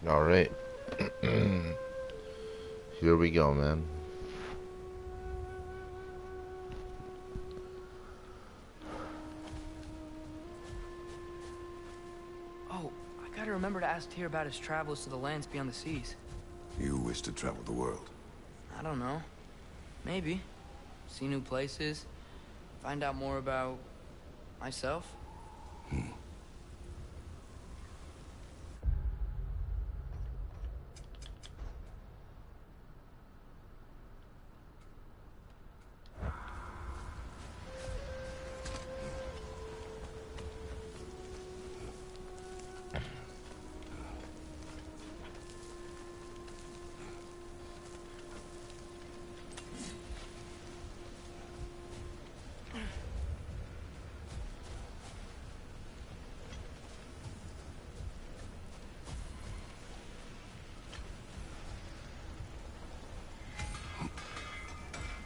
All right. Here we go, man. Oh, I gotta remember to ask Tyr about his travels to the lands beyond the seas. You wish to travel the world? I don't know. Maybe. See new places. Find out more about myself.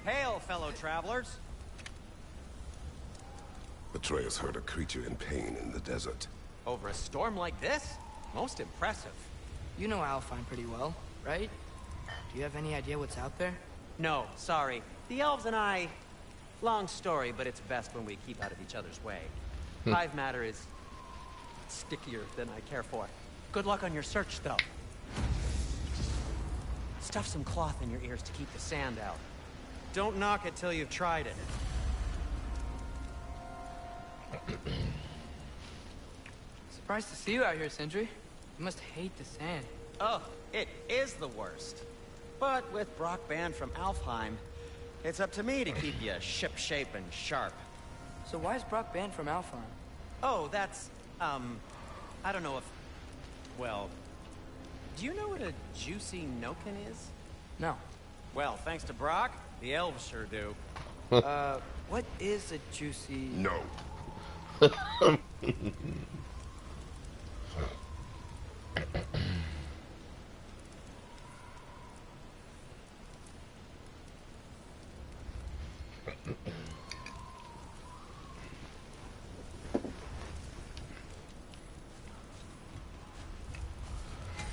Hail, fellow travelers! Atreus heard a creature in pain in the desert. Over a storm like this? Most impressive. You know Alfheim pretty well, right? Do you have any idea what's out there? No, sorry. The elves and I... Long story, but it's best when we keep out of each other's way. Hive matter is... stickier than I care for. Good luck on your search, though. Stuff some cloth in your ears to keep the sand out. Don't knock it till you've tried it. Surprised to see you out here, Sindri. You must hate the sand. Oh, it is the worst. But with Brock banned from Alfheim, it's up to me to keep you ship-shape and sharp. So why is Brock banned from Alfheim? Oh, that's, I don't know if... Well, do you know what a juicy Noken is? No. Well, thanks to Brock, the elves sure do. What is a juicy... No.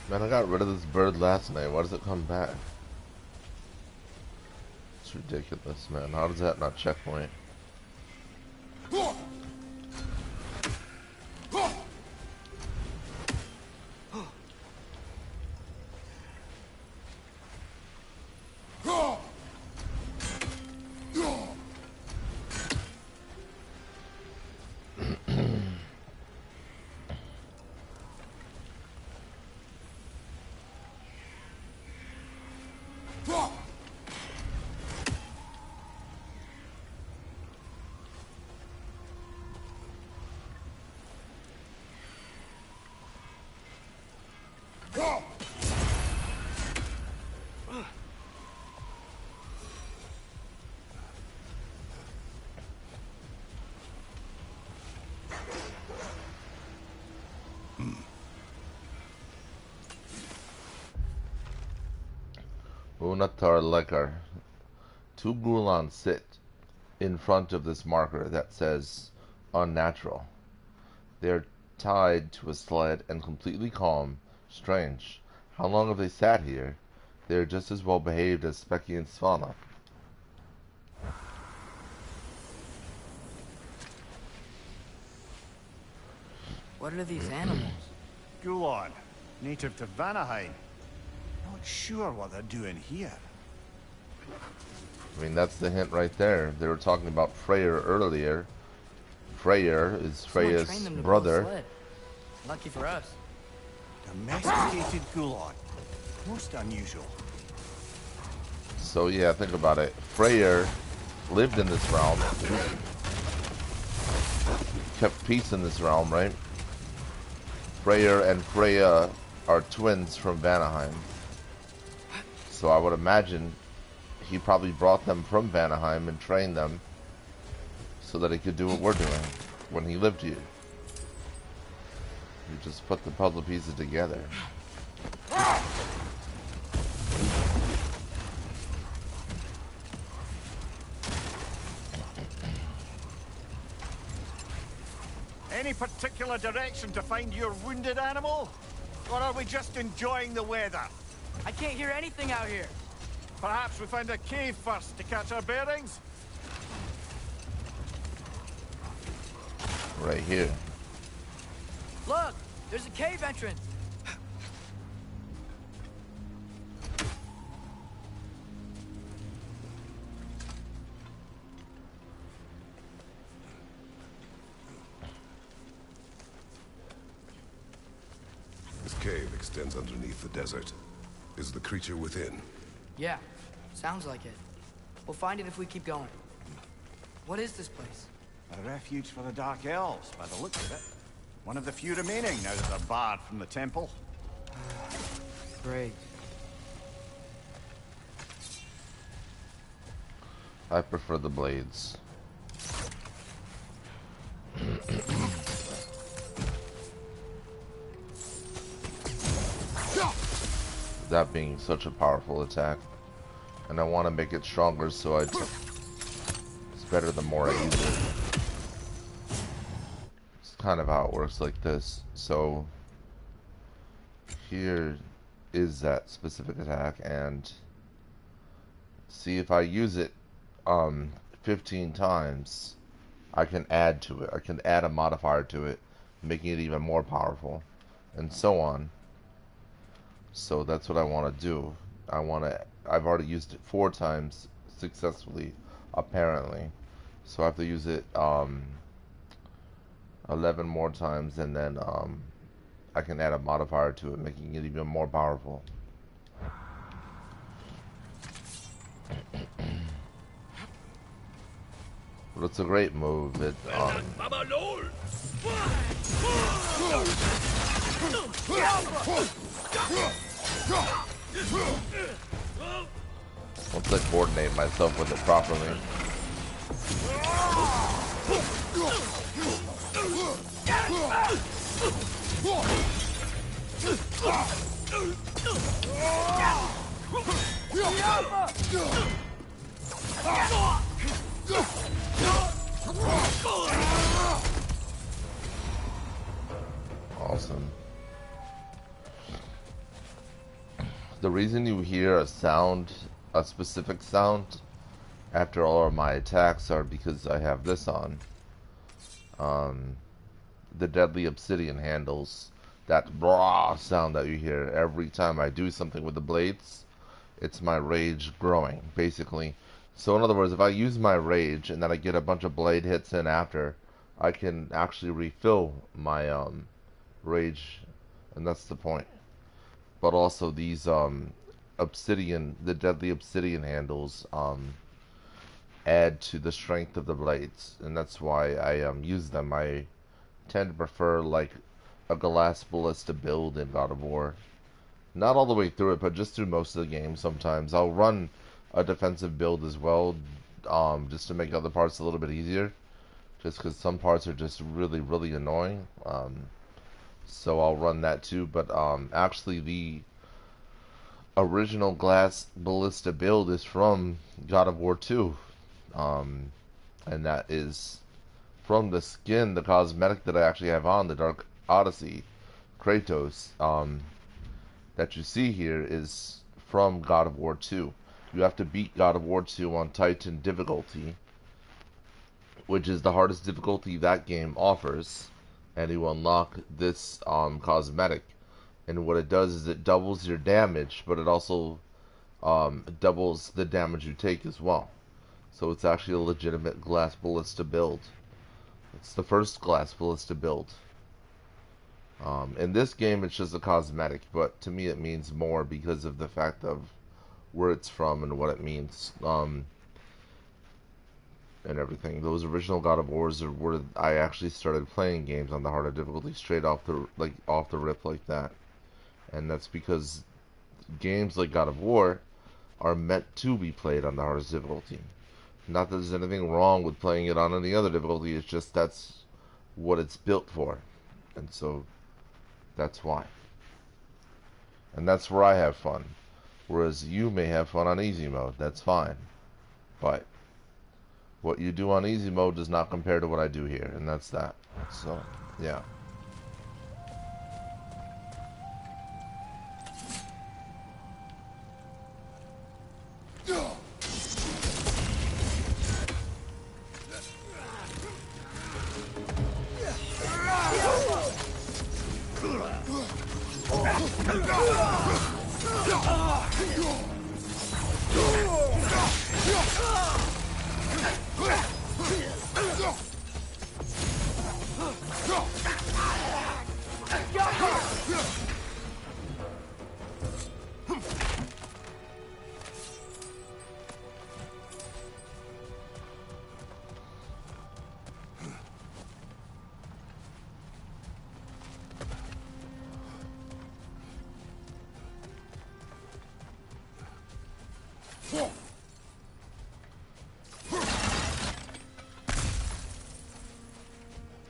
Man, I got rid of this bird last night. Why does it come back? It's ridiculous, man. How does that not checkpoint? Unatar Lekar. Two Gulans sit in front of this marker that says unnatural. They are tied to a sled and completely calm. Strange. How long have they sat here? They are just as well behaved as Specky and Svala. What are these animals? Gulan, native to Vanaheim. Not sure what they're doing here. I mean, that's the hint right there. They were talking about Freyr earlier. Freyr is Freya's brother. Lucky for us. Domesticated Gulan. Most unusual. So yeah, think about it. Freyr lived in this realm. Kept peace in this realm, right? Freyr and Freya are twins from Vanaheim. So I would imagine he probably brought them from Vanaheim and trained them so that he could do what we're doing when he lived here. You just put the puzzle pieces together. Any particular direction to find your wounded animal? or are we just enjoying the weather? I can't hear anything out here. Perhaps we find a cave first to catch our bearings? Right here. Look, there's a cave entrance. This cave extends underneath the desert. Is the creature within? Yeah, sounds like it. We'll find it if we keep going. What is this place? A refuge for the Dark Elves, by the looks of it. One of the few remaining now that they're barred from the temple. Great. I prefer the blades. That being such a powerful attack. And I want to make it stronger, so it's better the more I use it. It's kind of how it works like this. So here is that specific attack, and see if I use it 15 times, I can add to it. I can add a modifier to it, making it even more powerful, and so on. So that's what I want to do. I've already used it 4 times successfully, apparently. So I have to use it 11 more times, and then I can add a modifier to it, making it even more powerful. But it's a great move. It once I coordinate myself with it properly. Awesome. The reason you hear a sound, a specific sound, after all of my attacks are because I have this on. The deadly obsidian handles. That blah sound that you hear every time I do something with the blades, it's my rage growing, basically. So in other words, if I use my rage and then I get a bunch of blade hits in after, I can actually refill my rage, and that's the point. But also these obsidian, the deadly obsidian handles add to the strength of the blades, and that's why I use them. I tend to prefer like a glass ballista build in God of War. Not all the way through it, but just through most of the game. Sometimes I'll run a defensive build as well, just to make other parts a little bit easier, just because some parts are just really annoying. So I'll run that too. But actually the original glass ballista build is from God of War 2, and that is from the skin, the cosmetic that I actually have on, the Dark Odyssey Kratos, that you see here is from God of War 2. You have to beat God of War 2 on Titan difficulty, which is the hardest difficulty that game offers, and you unlock this cosmetic. And what it does is it doubles your damage, but it also doubles the damage you take as well. So it's actually a legitimate glass ballista build. It's the first glass ballista build. In this game, it's just a cosmetic, but to me it means more because of the fact of where it's from and what it means, and everything. Those original God of Wars are where I actually started playing games on the harder difficulty straight off the rip like that, and that's because games like God of War are meant to be played on the hardest difficulty. Not that there's anything wrong with playing it on any other difficulty, it's just that's what it's built for. And so that's why. And that's where I have fun. Whereas you may have fun on easy mode, that's fine. But what you do on easy mode does not compare to what I do here, and that's that. So, yeah.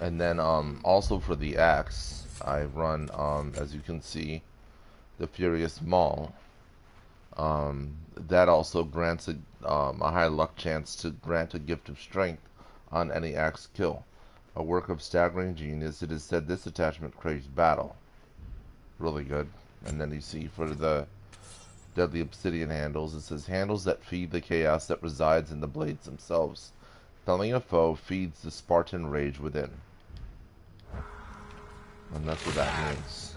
And then also for the axe, I run as you can see, the Furious Maul. That also grants a high luck chance to grant a gift of strength on any axe kill. A work of staggering genius, it is said this attachment craves battle. Really good. And then you see for the deadly obsidian handles, it says handles that feed the chaos that resides in the blades themselves. Felling a foe feeds the Spartan rage within. And that's what that means.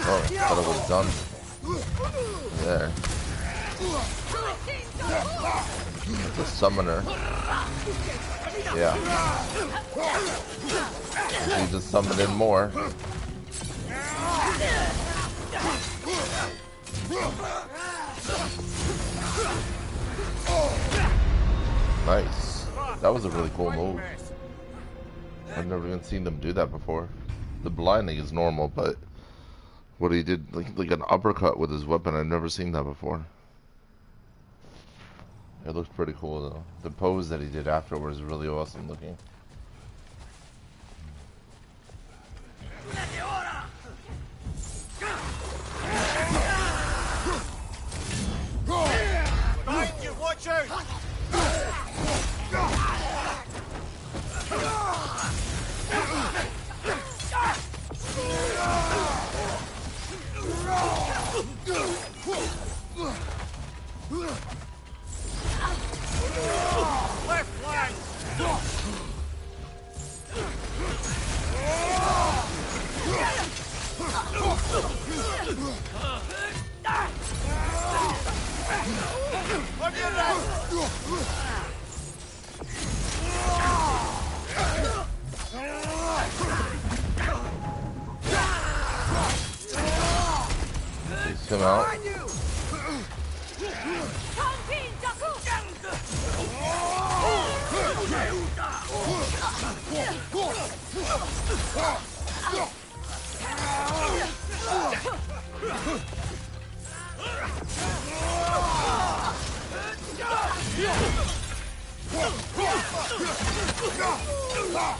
Oh, thought I would have done there. The summoner. Yeah. He just summoned in more. Nice. That was a really cool move. I've never even seen them do that before. The blinding is normal, but what he did, like an uppercut with his weapon, I've never seen that before. It looks pretty cool though. The pose that he did afterwards is really awesome looking. Watch out! Left flank! Takes him out.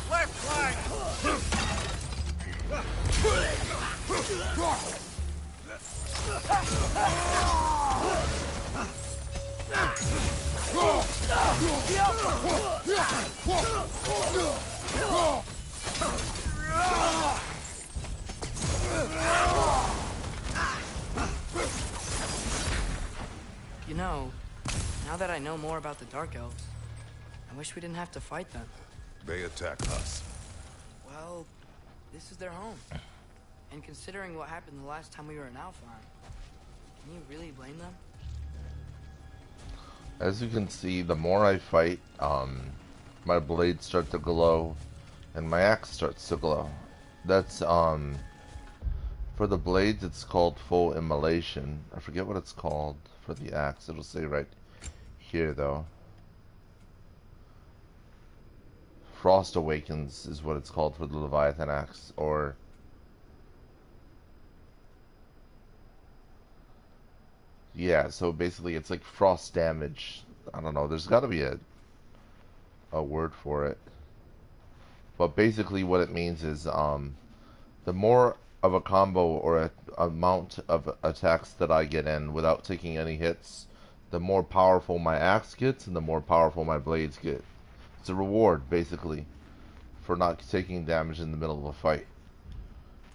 Left flank! You know, now that I know more about the Dark Elves, I wish we didn't have to fight them. They attack us. Well, this is their home. And considering what happened the last time we were in Alfheim, can you really blame them? As you can see, the more I fight, my blades start to glow, and my axe starts to glow. That's, for the blades, it's called full immolation. I forget what it's called for the axe. It'll say right here, though. Frost Awakens is what it's called for the Leviathan axe, or... yeah, so basically it's like frost damage. I don't know, there's gotta be a word for it. But basically what it means is, the more of a combo or a amount of attacks that I get in without taking any hits, the more powerful my axe gets and the more powerful my blades get. It's a reward, basically, for not taking damage in the middle of a fight.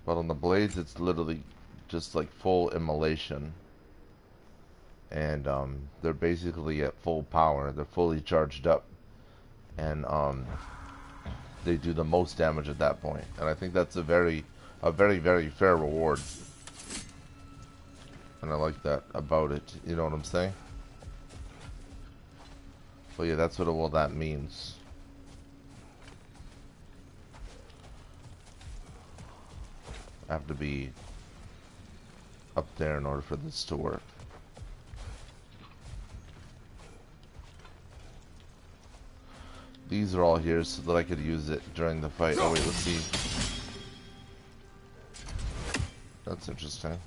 But on the blades, it's literally just like full immolation. And they're basically at full power. They're fully charged up. And they do the most damage at that point. And I think that's a very, very fair reward. And I like that about it. You know what I'm saying? But yeah, that's what all that means. I have to be up there in order for this to work. These are all here so that I could use it during the fight. Oh wait, let's see. That's interesting.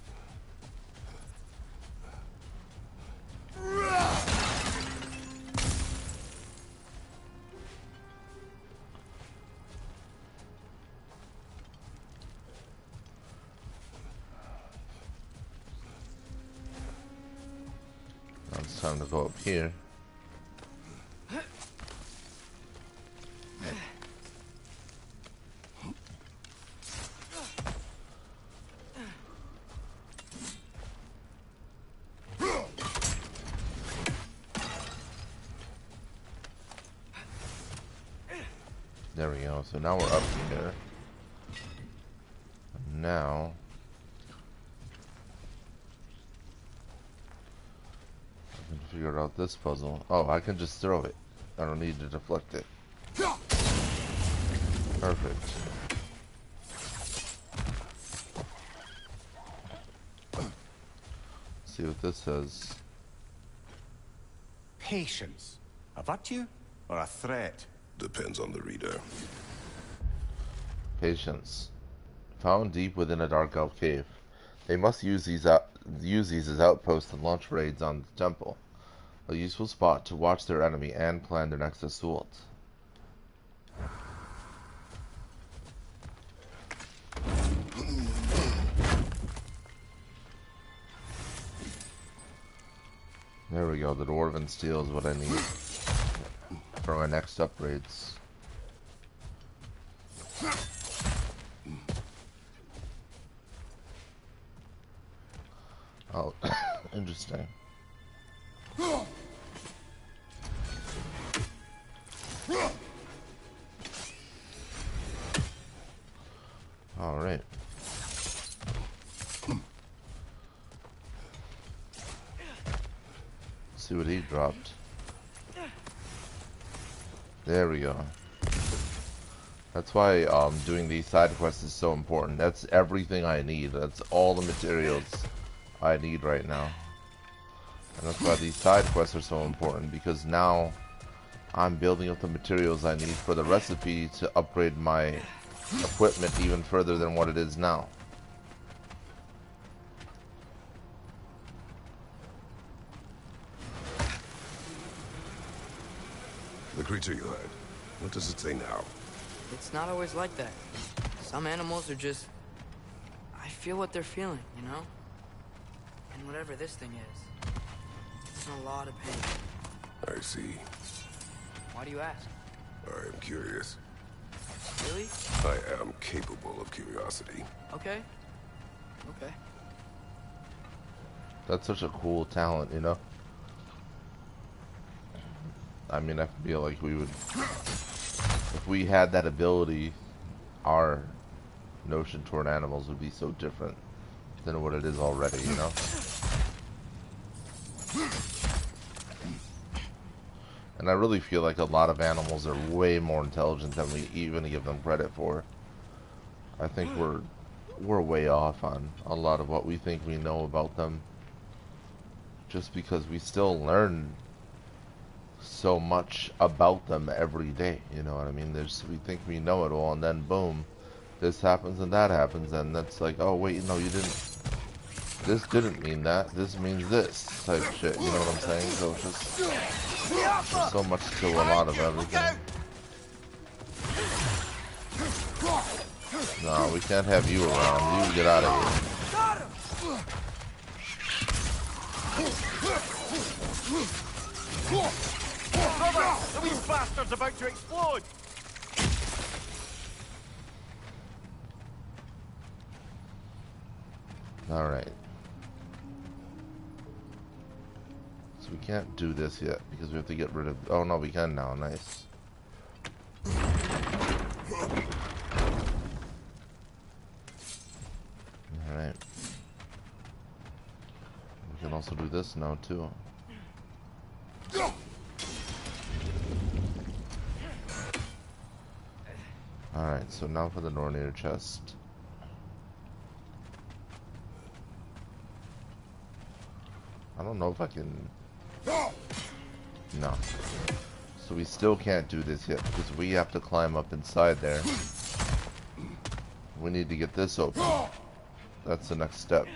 Now it's time to go up here. There we go. So now we're up here. Now I can figure out this puzzle. Oh, I can just throw it. I don't need to deflect it. Perfect. See what this says. Patience. A virtue or a threat? Depends on the reader. Patience. Found deep within a dark elf cave. They must use these as outposts and launch raids on the temple. A useful spot to watch their enemy and plan their next assault. There we go. The dwarven steel is what I need for my next upgrades. Oh, interesting. All right. See what he dropped. There we go. That's why doing these side quests is so important. That's everything I need. That's all the materials I need right now. And that's why these side quests are so important, because now I'm building up the materials I need for the recipe to upgrade my equipment even further than what it is now. The creature you had, what does it say now? It's not always like that. Some animals are just... I feel what they're feeling, you know? And whatever this thing is, it's in a lot of pain. I see. Why do you ask? I am curious. Really? I am capable of curiosity. Okay. Okay. That's such a cool talent, you know? I mean, I feel like we would... If we had that ability, our notion toward animals would be so different than what it is already, you know? And I really feel like a lot of animals are way more intelligent than we even give them credit for. I think we're way off on a lot of what we think we know about them. Just because we still learn so much about them every day, you know what I mean? We think we know it all, and then boom, this happens and that happens, and that's like, oh wait, no, you didn't. This didn't mean that. This means this type shit. You know what I'm saying? So it's just there's so much to a lot of everything. No, we can't have you around. You get out of here. The wee bastard's about to explode! Alright. So we can't do this yet because we have to get rid of... Oh no, we can now. Nice. Alright. We can also do this now too. Alright, so now for the Nornir chest. I don't know if I can... No. So we still can't do this yet because we have to climb up inside there. We need to get this open. That's the next step.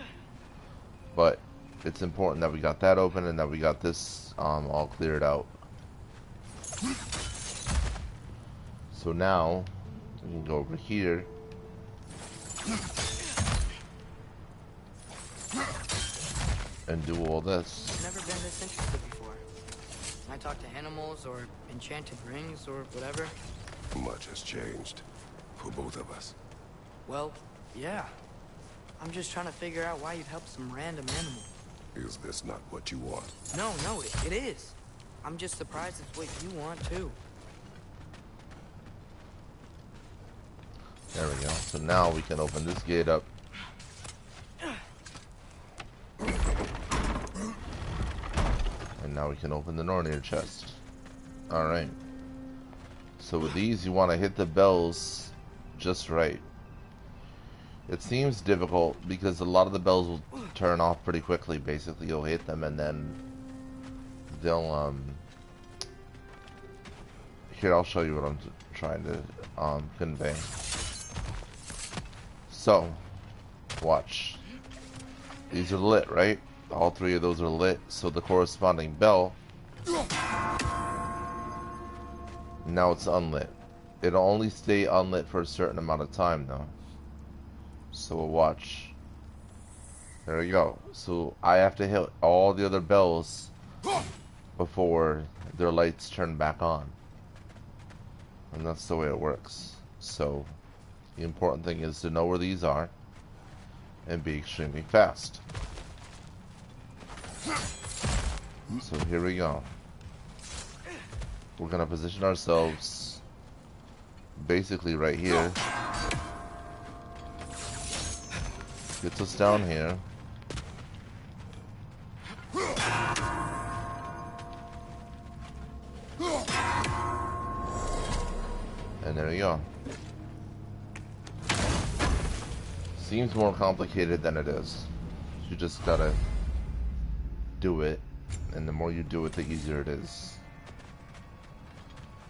But it's important that we got that open and that we got this all cleared out. So now we can go over here. And do all this. I've never been this interested before. When I talk to animals or enchanted rings or whatever. Much has changed. For both of us. Well, yeah. I'm just trying to figure out why you'd help some random animal. Is this not what you want? No, it is. I'm just surprised it's what you want too. There we go. So now we can open this gate up. And now we can open the Nornir chest. Alright. So with these, you want to hit the bells just right. It seems difficult because a lot of the bells will turn off pretty quickly. Basically, you'll hit them and then they'll, Here, I'll show you what I'm trying to, convey. So, watch. These are lit, right? All three of those are lit, so the corresponding bell, now it's unlit. It'll only stay unlit for a certain amount of time though. So we'll watch. There we go. So I have to hit all the other bells before their lights turn back on. And that's the way it works. So the important thing is to know where these are and be extremely fast. So here we go. We're gonna position ourselves basically right here. Gets us down here. And there you go. Seems more complicated than it is. You just gotta do it, and the more you do it, the easier it is.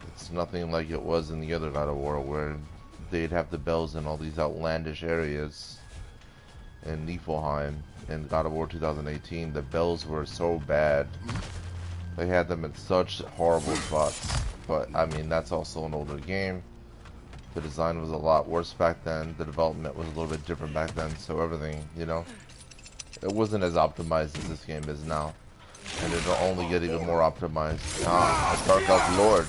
It's nothing like it was in the other God of War, where they'd have the bells in all these outlandish areas. In Niflheim, in God of War 2018, the bells were so bad. They had them in such horrible spots. But, I mean, that's also an older game. The design was a lot worse back then. The development was a little bit different back then. So everything, you know, it wasn't as optimized as this game is now. And it'll only get even more optimized. Ah, the Dark Elf Lord.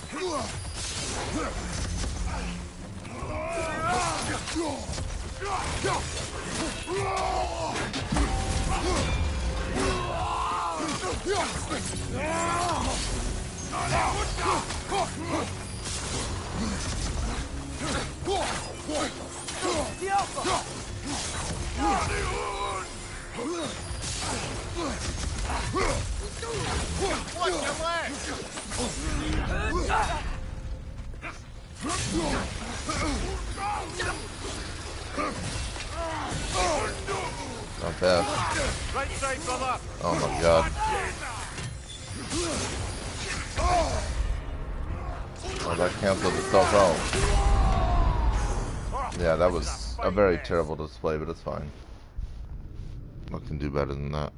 Not bad. Right side, brother! Oh my god. Oh, that canceled itself out. Yeah, that was a very terrible display, but it's fine. I can do better than that.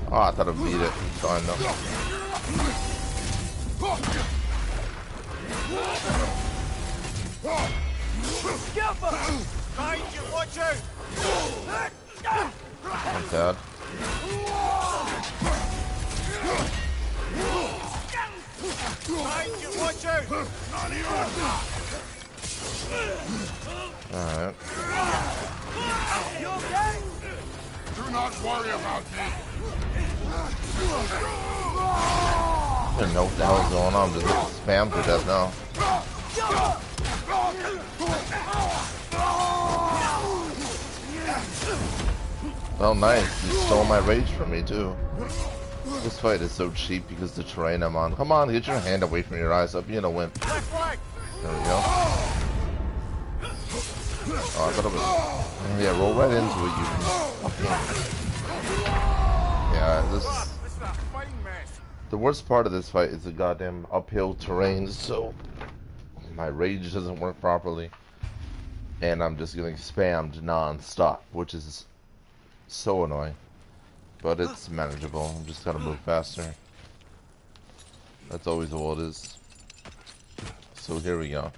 Oh, I thought I beat it. So I know. I'm dead. Alright. Do not worry about me. I don't know what the hell's going on. Just spam to death now. Oh, nice. You stole my rage from me, too. This fight is so cheap because the terrain I'm on. Come on, get your hand away from your eyes. Up, you know, wimp. There we go. Oh, I thought it was... Yeah, roll right into it, you fucking... Yeah, this... The worst part of this fight is the goddamn uphill terrain, so... My rage doesn't work properly. And I'm just getting spammed non-stop, which is so annoying. But it's manageable. I'm just gotta move faster. That's always all it is. So here we go.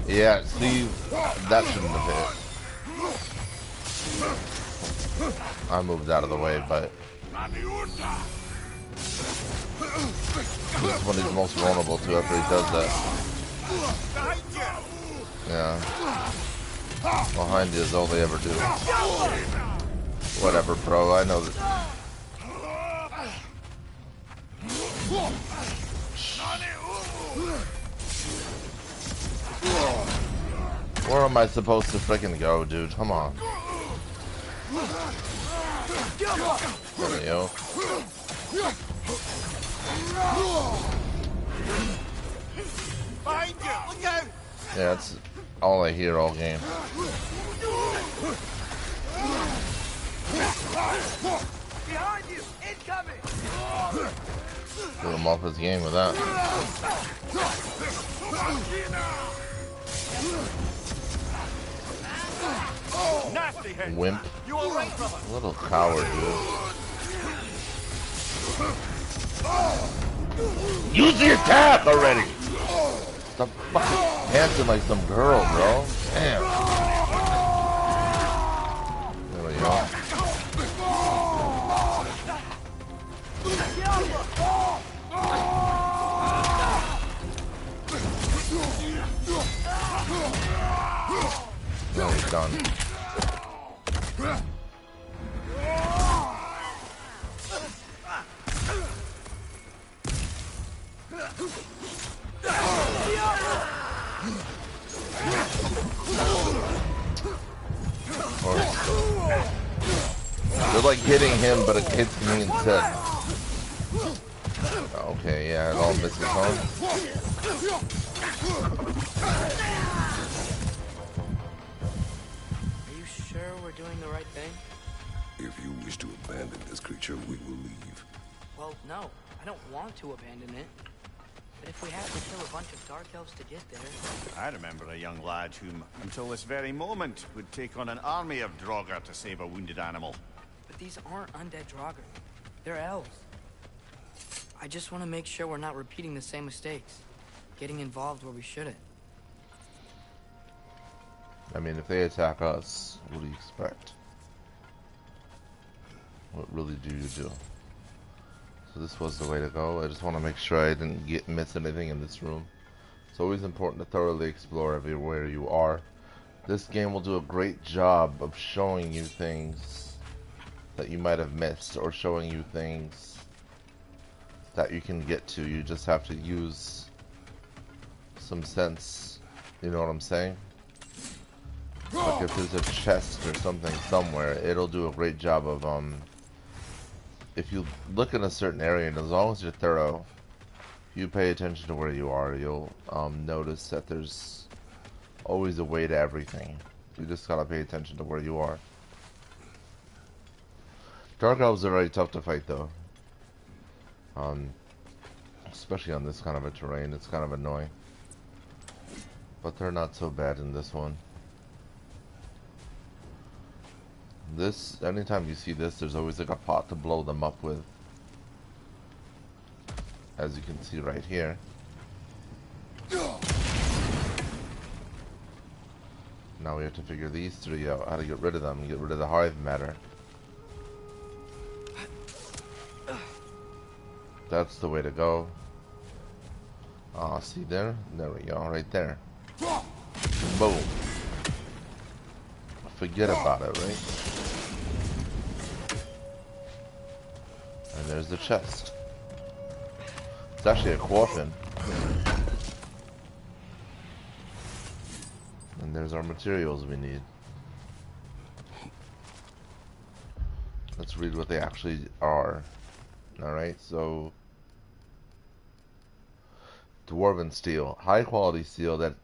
Yeah, see, that shouldn't have hit. I moved out of the way, but this is when he's most vulnerable to after he does that. Yeah. Behind you is all they ever do. Whatever, bro. I know that. Where am I supposed to freaking go, dude? Come on. There we go. Yeah, that's all I hear all game. Behind you, incoming. Threw him off his game with that. Wimp. Little coward, dude. Use the attack already! Stop fucking dancing like some girl, bro. Damn. There we go. Now he's done. They're like hitting him, but it hits me instead. Okay, yeah, it all misses home. Are you sure we're doing the right thing? If you wish to abandon this creature, we will leave. Well, no. I don't want to abandon it. But if we have to kill a bunch of Dark Elves to get there... I remember a young lad whom, until this very moment, would take on an army of Draugr to save a wounded animal. But these aren't undead Draugr. They're elves. I just want to make sure we're not repeating the same mistakes. Getting involved where we shouldn't. I mean, if they attack us, what do you expect? What really do you do? So this was the way to go. I just want to make sure I didn't miss anything in this room. It's always important to thoroughly explore everywhere you are. This game will do a great job of showing you things that you might have missed, or showing you things that you can get to. You just have to use some sense. You know what I'm saying? Like if there's a chest or something somewhere, it'll do a great job of if you look in a certain area, and as long as you're thorough, if you pay attention to where you are, you'll notice that there's always a way to everything. You just gotta pay attention to where you are. Dark Elves are very tough to fight, though. Especially on this kind of a terrain, it's kind of annoying. But they're not so bad in this one. This, anytime you see this, there's always like a pot to blow them up with. As you can see right here. Now we have to figure these three out, how to get rid of them and get rid of the hive matter. That's the way to go. Ah, see there? There we go, right there. Boom. Forget about it, right? And there's the chest. It's actually a coffin. And there's our materials we need. Let's read what they actually are. Alright, so Dwarven steel. High quality steel that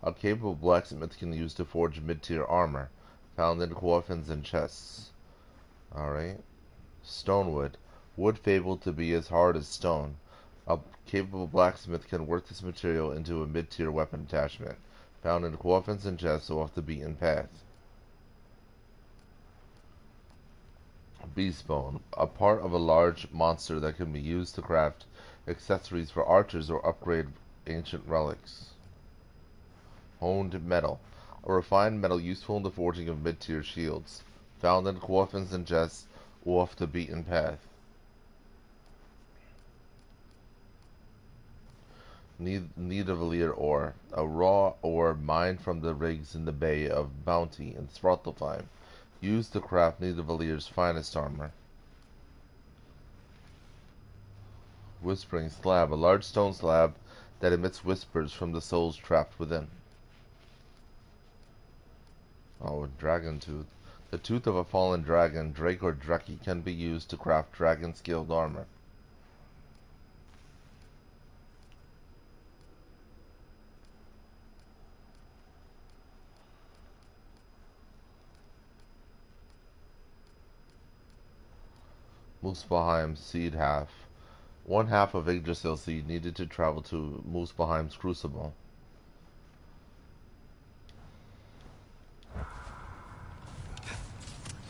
a capable blacksmith can use to forge mid-tier armor. Found in coffins and chests. Alright. Stonewood. Wood fabled to be as hard as stone. A capable blacksmith can work this material into a mid-tier weapon attachment. Found in coffins and chests off the beaten path. Beastbone. A part of a large monster that can be used to craft accessories for archers or upgrade ancient relics. Honed metal. A refined metal useful in the forging of mid-tier shields. Found in coffins and chests off the beaten path. Nidavellir ore. A raw ore mined from the rigs in the Bay of Bounty in Svartalfheim. Used to craft Nidavellir's finest armor. Whispering slab. A large stone slab that emits whispers from the souls trapped within. Oh, dragon tooth. The tooth of a fallen dragon, drake or draki, can be used to craft dragon-scaled armor. Muspelheim seed half. One half of Yggdrasil seed needed to travel to Muspelheim's crucible.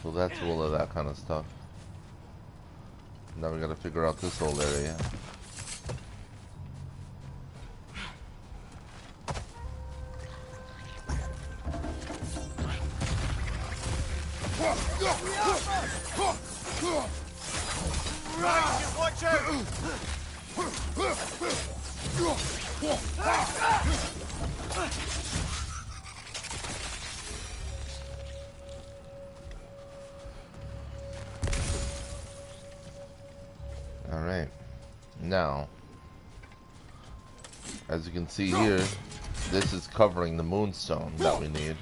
So that's all of that kind of stuff. Now we gotta figure out this whole area. Watch out! Alright. Now, as you can see here, this is covering the moonstone that we need.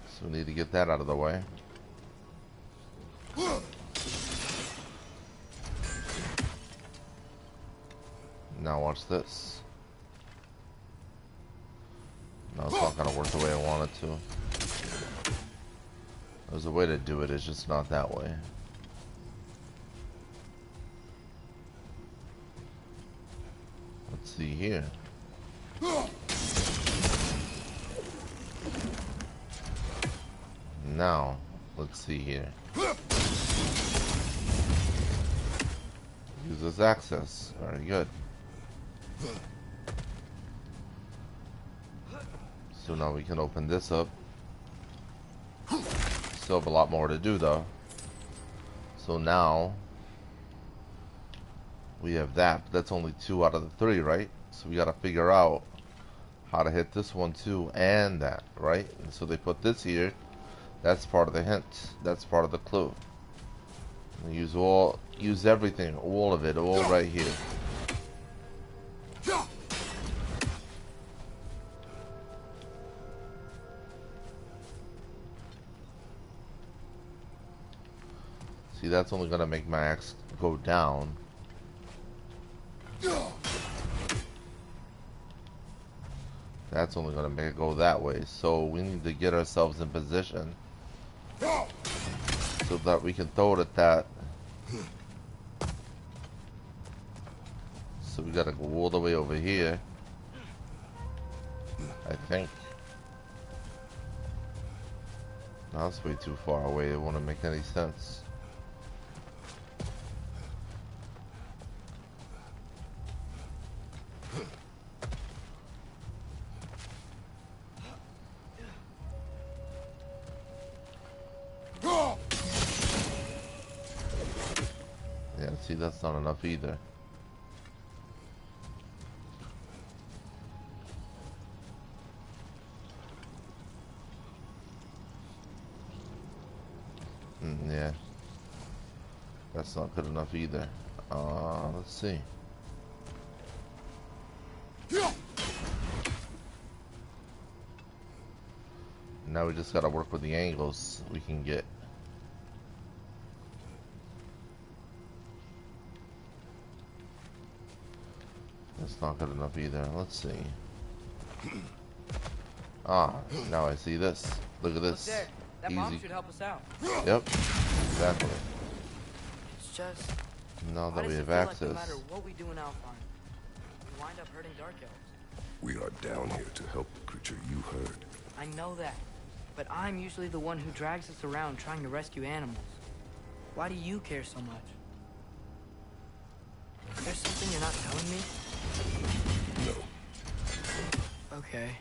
So we need to get that out of the way. Now watch this. No, it's not gonna work the way I want it to. There's a way to do it, it's just not that way. Let's see here. Now, let's see here. Use this access. Very good. So now we can open this up. Still have a lot more to do though. So now we have that. That's only 2 out of the 3, right? So we gotta figure out how to hit this one too and that, right? And so they put this here. That's part of the hint. That's part of the clue. And use everything, all of it, all right here. See, that's only gonna make my axe go down. That's only gonna make it go that way. So we need to get ourselves in position so that we can throw it at that. So we gotta go all the way over here. I think. No, that's way too far away. It wouldn't make any sense. Yeah, see, that's not enough either. Yeah, that's not good enough either. Let's see. Now we just gotta work with the angles we can get. That's not good enough either. Let's see. Ah, now I see this. Look at this. Look there. That Easy. bomb should help us out. Yep, exactly. It's just... Now why that we does it have feel access. like no matter what we do in Alpine, we wind up hurting Dark Elves? We are down here to help the creature you heard. I know that, but I'm usually the one who drags us around trying to rescue animals. Why do you care so much? Is there something you're not telling me? No. Okay.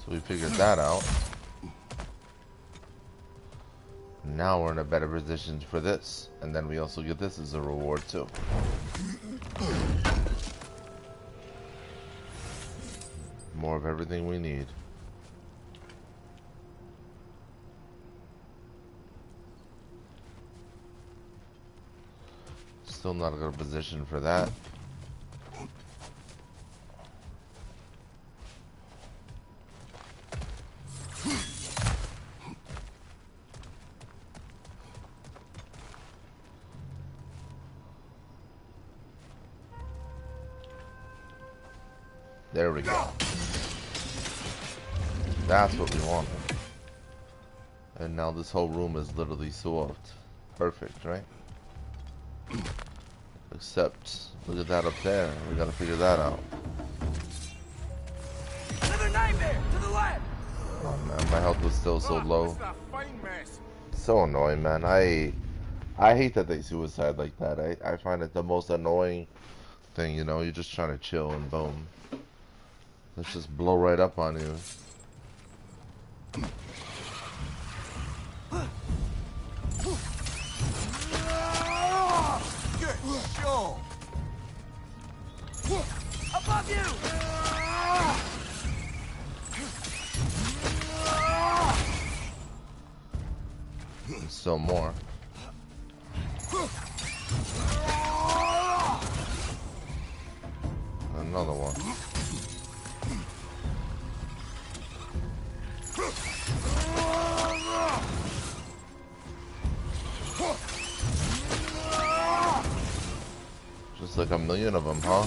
So we figured that out. Now we're in a better position for this. And then we also get this as a reward too. More of everything we need. Still not a good position for that. There we go. That's what we wanted. And now this whole room is literally solved. Perfect, right? Except, look at that up there. We gotta figure that out. Another nightmare to the left. Oh man, my health was still so low. This is a fine mess. So annoying, man. I hate that they suicide like that. I find it the most annoying thing, you know? You're just trying to chill and boom. Let's just blow right up on you. Good shot. Above you. Still more. Another one. Just like a million of them, huh?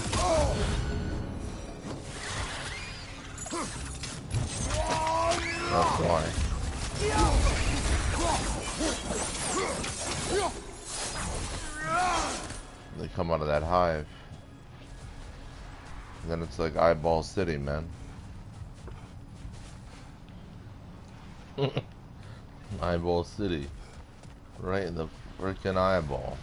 That's why. They come out of that hive. And then it's like Eyeball City, man. Eyeball City. Right in the freaking eyeball.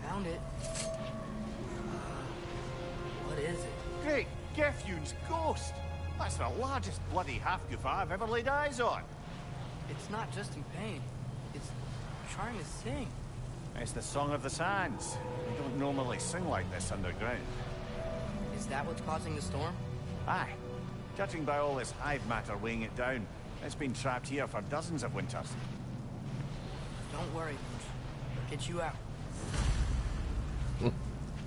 Found it. What is it? Great Gefyun's ghost! That's the largest bloody half-goof I've ever laid eyes on. It's not just in pain. It's trying to sing. It's the Song of the Sands. We don't normally sing like this underground. Is that what's causing the storm? Aye. Judging by all this hive matter weighing it down, it's been trapped here for dozens of winters. Don't worry, Mooch. I'll get you out.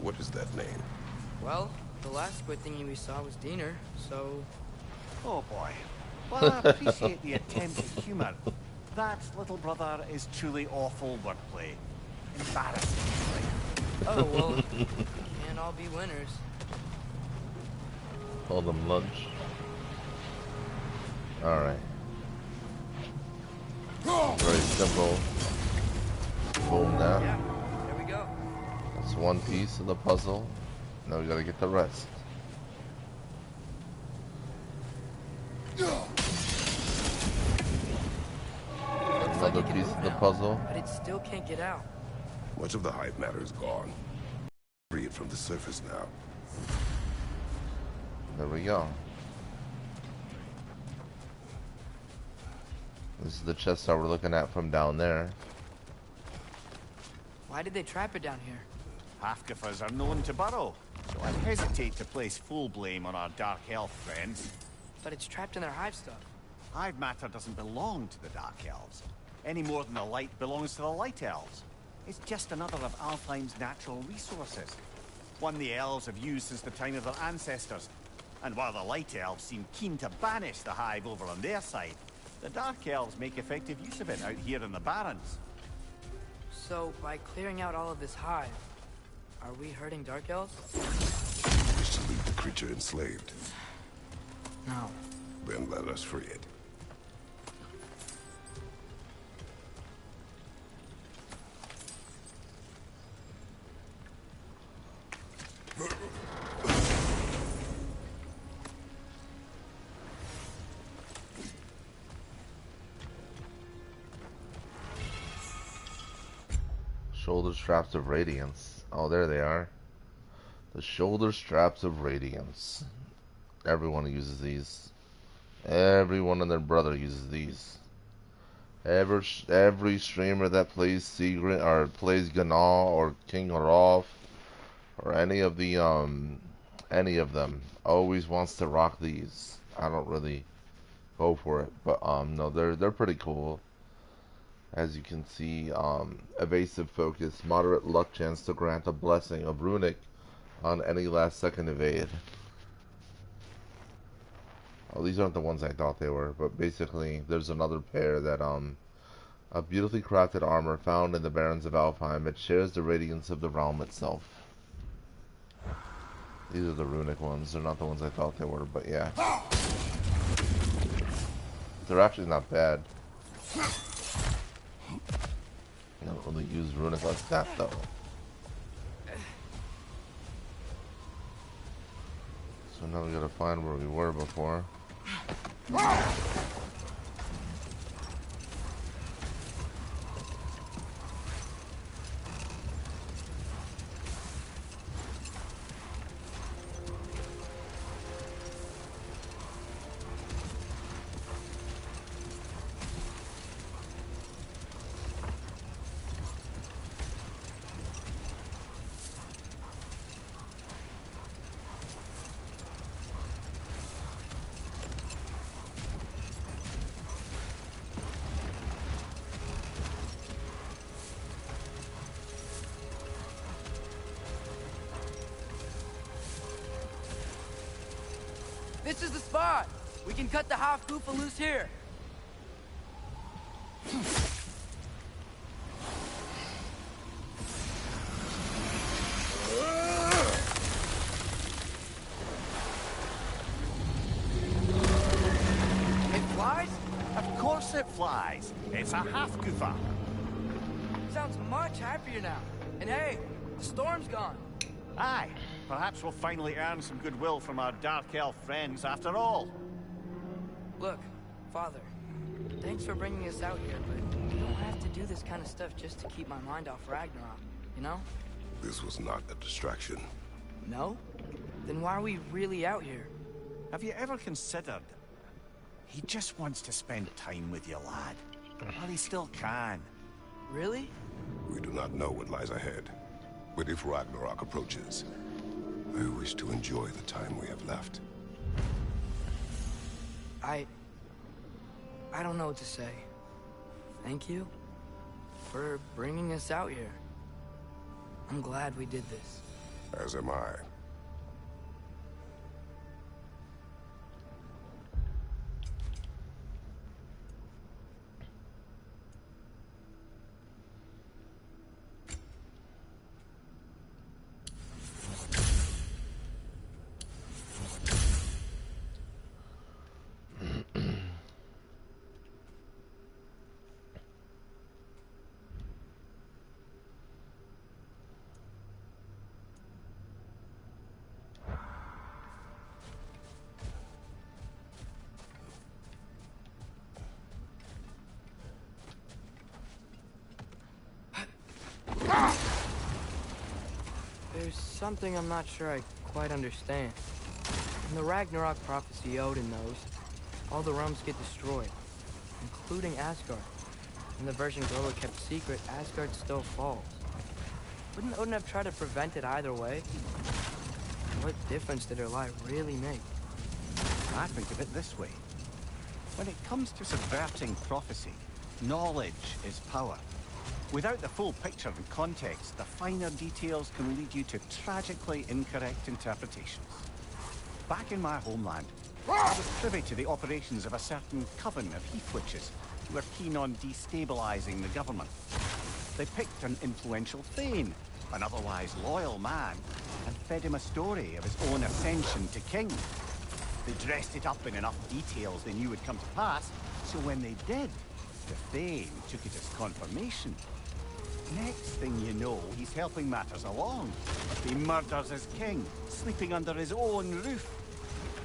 What is that name? Well, the last squid thingy we saw was Diener, so... Oh boy. While I appreciate the attempt at humour, that, little brother, is truly awful wordplay. Embarrassing, right? Oh, well, can't all be winners. Call them lunch. Alright. Very simple. Boom now. Yeah, there we go. That's one piece of the puzzle. Now we gotta get the rest. Looks like Another it can piece move of the now, puzzle. but it still can't get out. Much of the hive matter is gone. Free it from the surface now. There we go. This is the chest that we're looking at from down there. Why did they trap it down here? Half-giffers are known to burrow, so I hesitate to place full blame on our Dark Elf friends. But it's trapped in their hive stuff. Hive matter doesn't belong to the Dark Elves, any more than the light belongs to the Light Elves. It's just another of Alfheim's natural resources. One the elves have used since the time of their ancestors. And while the Light Elves seem keen to banish the hive over on their side, the Dark Elves make effective use of it out here in the Barrens. So, by clearing out all of this hive, are we hurting Dark Elves? Wish to leave the creature enslaved. No. Then let us free it. Shoulder straps of radiance. Oh, there they are. The shoulder straps of radiance. Everyone uses these. Everyone and their brother uses these. Every streamer that plays Secret or plays Gnaw or King Rolf or any of them always wants to rock these. I don't really go for it, but no, they're pretty cool. As you can see, evasive focus, moderate luck chance to grant a blessing of runic on any last second evade. Oh, these aren't the ones I thought they were, but basically there's another pair that a beautifully crafted armor found in the Barrens of Alfheim. It shares the radiance of the realm itself. These are the runic ones. They're not the ones I thought they were, but yeah. They're actually not bad. I don't really use runic like that though. So now we gotta find where we were before. This is the spot! We can cut the half goofa loose here. It flies? Of course it flies. It's a half-goofa. Sounds much happier now. And hey, the storm's gone. Aye, perhaps we'll finally earn some goodwill from our Dark Elf friends after all. Look, Father, thanks for bringing us out here, but you don't have to do this kind of stuff just to keep my mind off Ragnarok, you know? This was not a distraction. No? Then why are we really out here? Have you ever considered... He just wants to spend time with you, lad. Well, he still can. Really? We do not know what lies ahead. But if Ragnarok approaches, I wish to enjoy the time we have left. I don't know what to say. Thank you for bringing us out here. I'm glad we did this. As am I. something I'm not sure I quite understand. In the Ragnarok prophecy Odin knows, all the realms get destroyed, including Asgard. In the version Gorla kept secret, Asgard still falls. Wouldn't Odin have tried to prevent it either way? What difference did her lie really make? I think of it this way. When it comes to subverting prophecy, knowledge is power. Without the full picture and context, the finer details can lead you to tragically incorrect interpretations. Back in my homeland, I was privy to the operations of a certain coven of heath witches who were keen on destabilizing the government. They picked an influential Thane, an otherwise loyal man, and fed him a story of his own ascension to king. They dressed it up in enough details they knew would come to pass, so when they did, the Thane took it as confirmation. Next thing you know, he's helping matters along. He murders his king, sleeping under his own roof.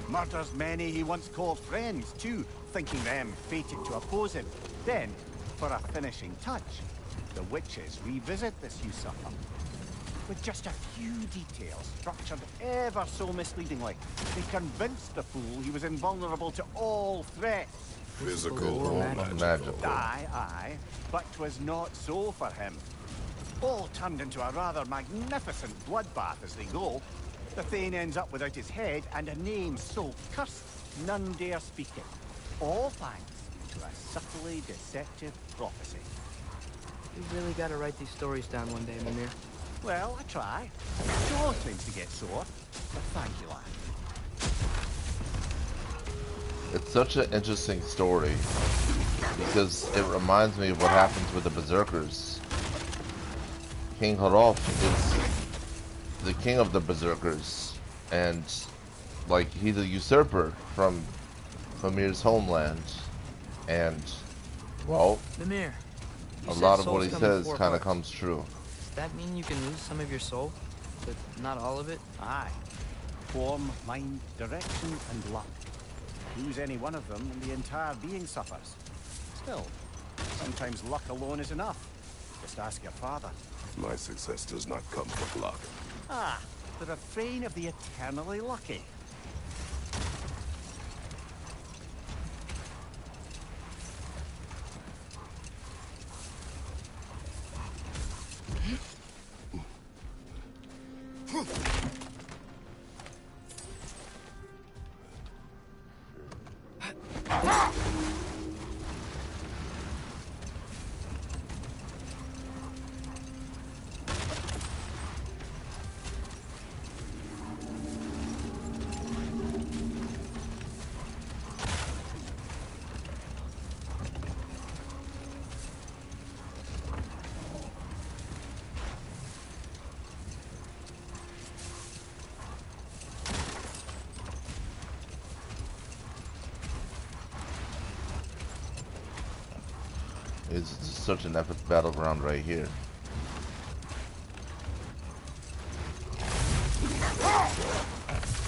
Murders many he once called friends, too, thinking them fated to oppose him. Then, for a finishing touch, the witches revisit this usurper. With just a few details, structured ever so misleadingly, they convinced the fool he was invulnerable to all threats. Physical or magical? Magical. Aye, but 'twas not so for him. All turned into a rather magnificent bloodbath as they go. The Thane ends up without his head and a name so cursed none dare speak it. All thanks to a subtly deceptive prophecy. You really gotta write these stories down one day, Mimir. Well, I try. Jaw tends to get sore, but thank you, lad. It's such an interesting story because it reminds me of what happens with the Berserkers. King Hrolf is the king of the Berserkers, and like he's a usurper from Mimir's homeland, and well, Mimir, a lot of what he says kind of comes true. Does that mean you can lose some of your soul, but not all of it? Aye. Form, mind, direction, and luck. Lose any one of them and the entire being suffers. Still, sometimes luck alone is enough. Just ask your father. My success does not come from luck. Ah, the refrain of the eternally lucky. It's such an epic battleground right here.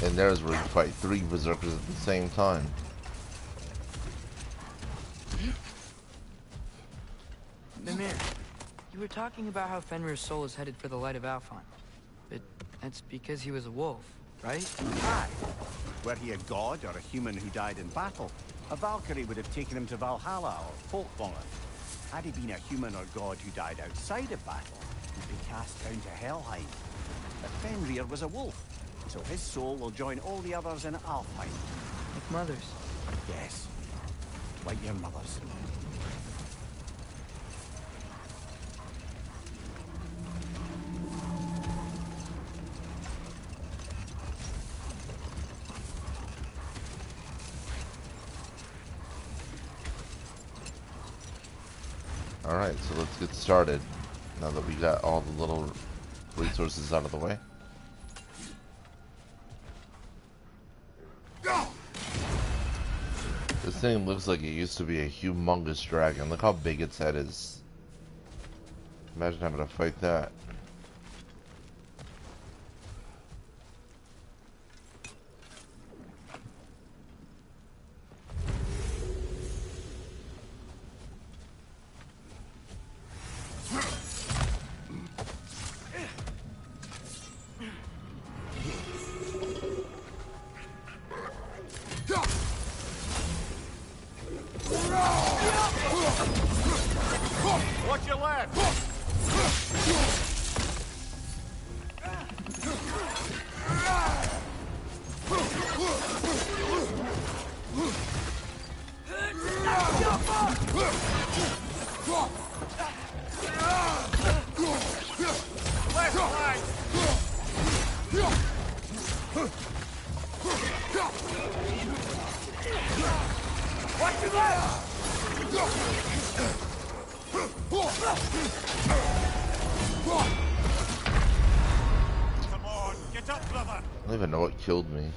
And there's where you fight 3 berserkers at the same time. Mimir, you were talking about how Fenrir's soul is headed for the light of Alfheim. But that's because he was a wolf, right? Aye. Were he a god or a human who died in battle, a Valkyrie would have taken him to Valhalla or Folkvangr. Had he been a human or god who died outside of battle, he'd be cast down to Helheim. But Fenrir was a wolf, so his soul will join all the others in Alfheim. Like mothers. Yes, like your mothers. Alright, so let's get started now that we got all the little resources out of the way. This thing looks like it used to be a humongous dragon. Look how big its head is. Imagine having to fight that. Watch your left! Left flank! Watch your left! Come on, get up, brother! I don't even know what killed me.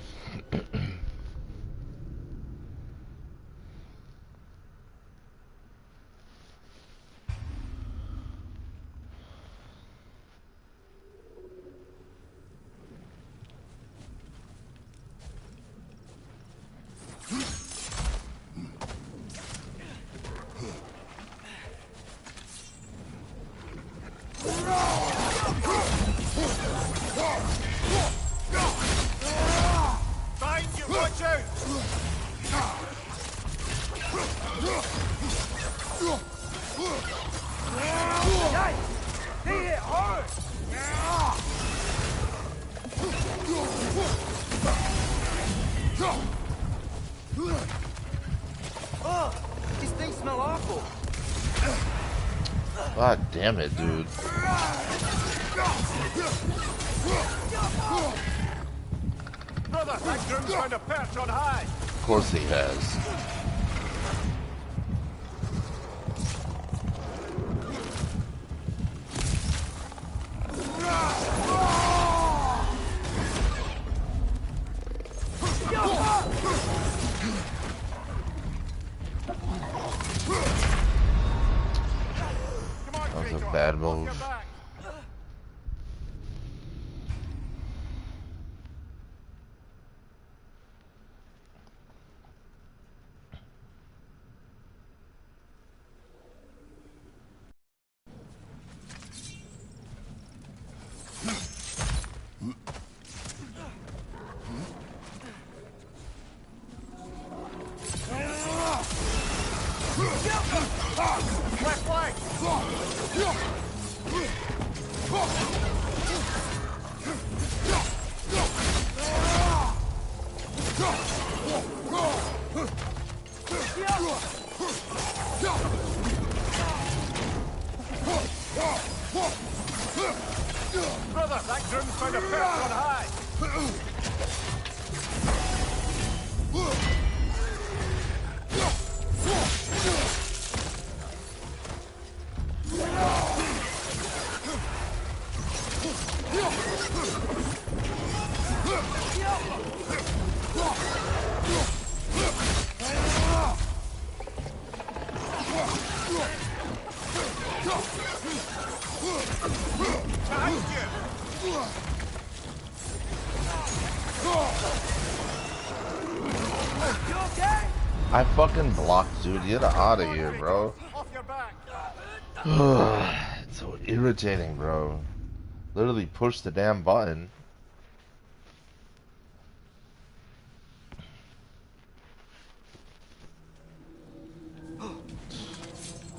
Find you, watch out! He hit hard! Oh, these things smell awful. God damn it, dude. Brother, that groom's found a perch on high! Of course he has. That was a bad move. Left flank! Brother, that groom's found a perch on high! I fucking blocked, dude. Get out of here, bro. Off your back! It's so irritating, bro. Literally push the damn button.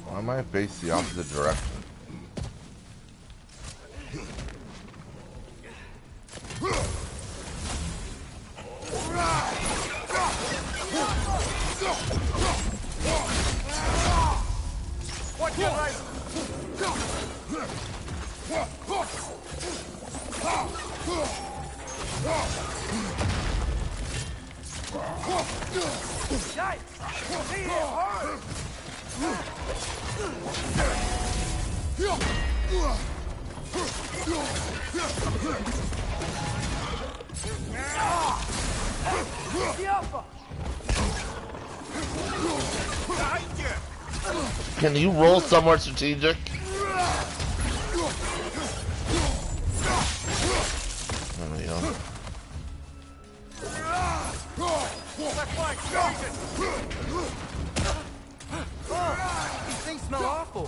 Why am I face the opposite direction? Watch your right! Yikes! He hit hard! Behind you! Can you roll somewhere strategic? There we go. Left flank, charging! Oh, these things smell awful.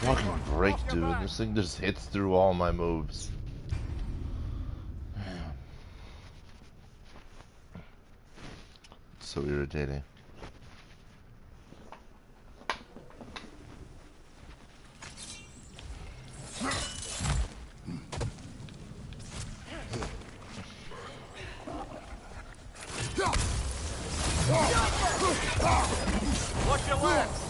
Fucking break, dude. This thing just hits through all my moves. so irritating. Watch your left.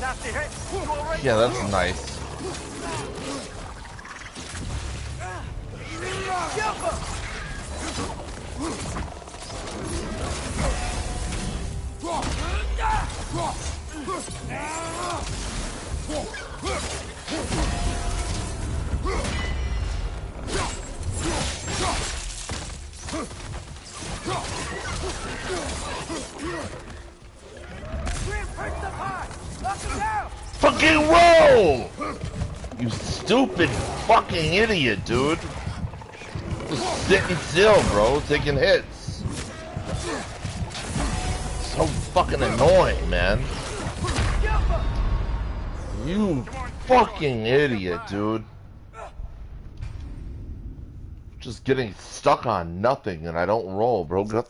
Nasty hit. You all right? Yeah, that's nice. Fucking roll! You stupid fucking idiot, dude. Just sitting still, bro, taking hits. So fucking annoying, man. You fucking idiot, dude. Just getting stuck on nothing and I don't roll, bro. What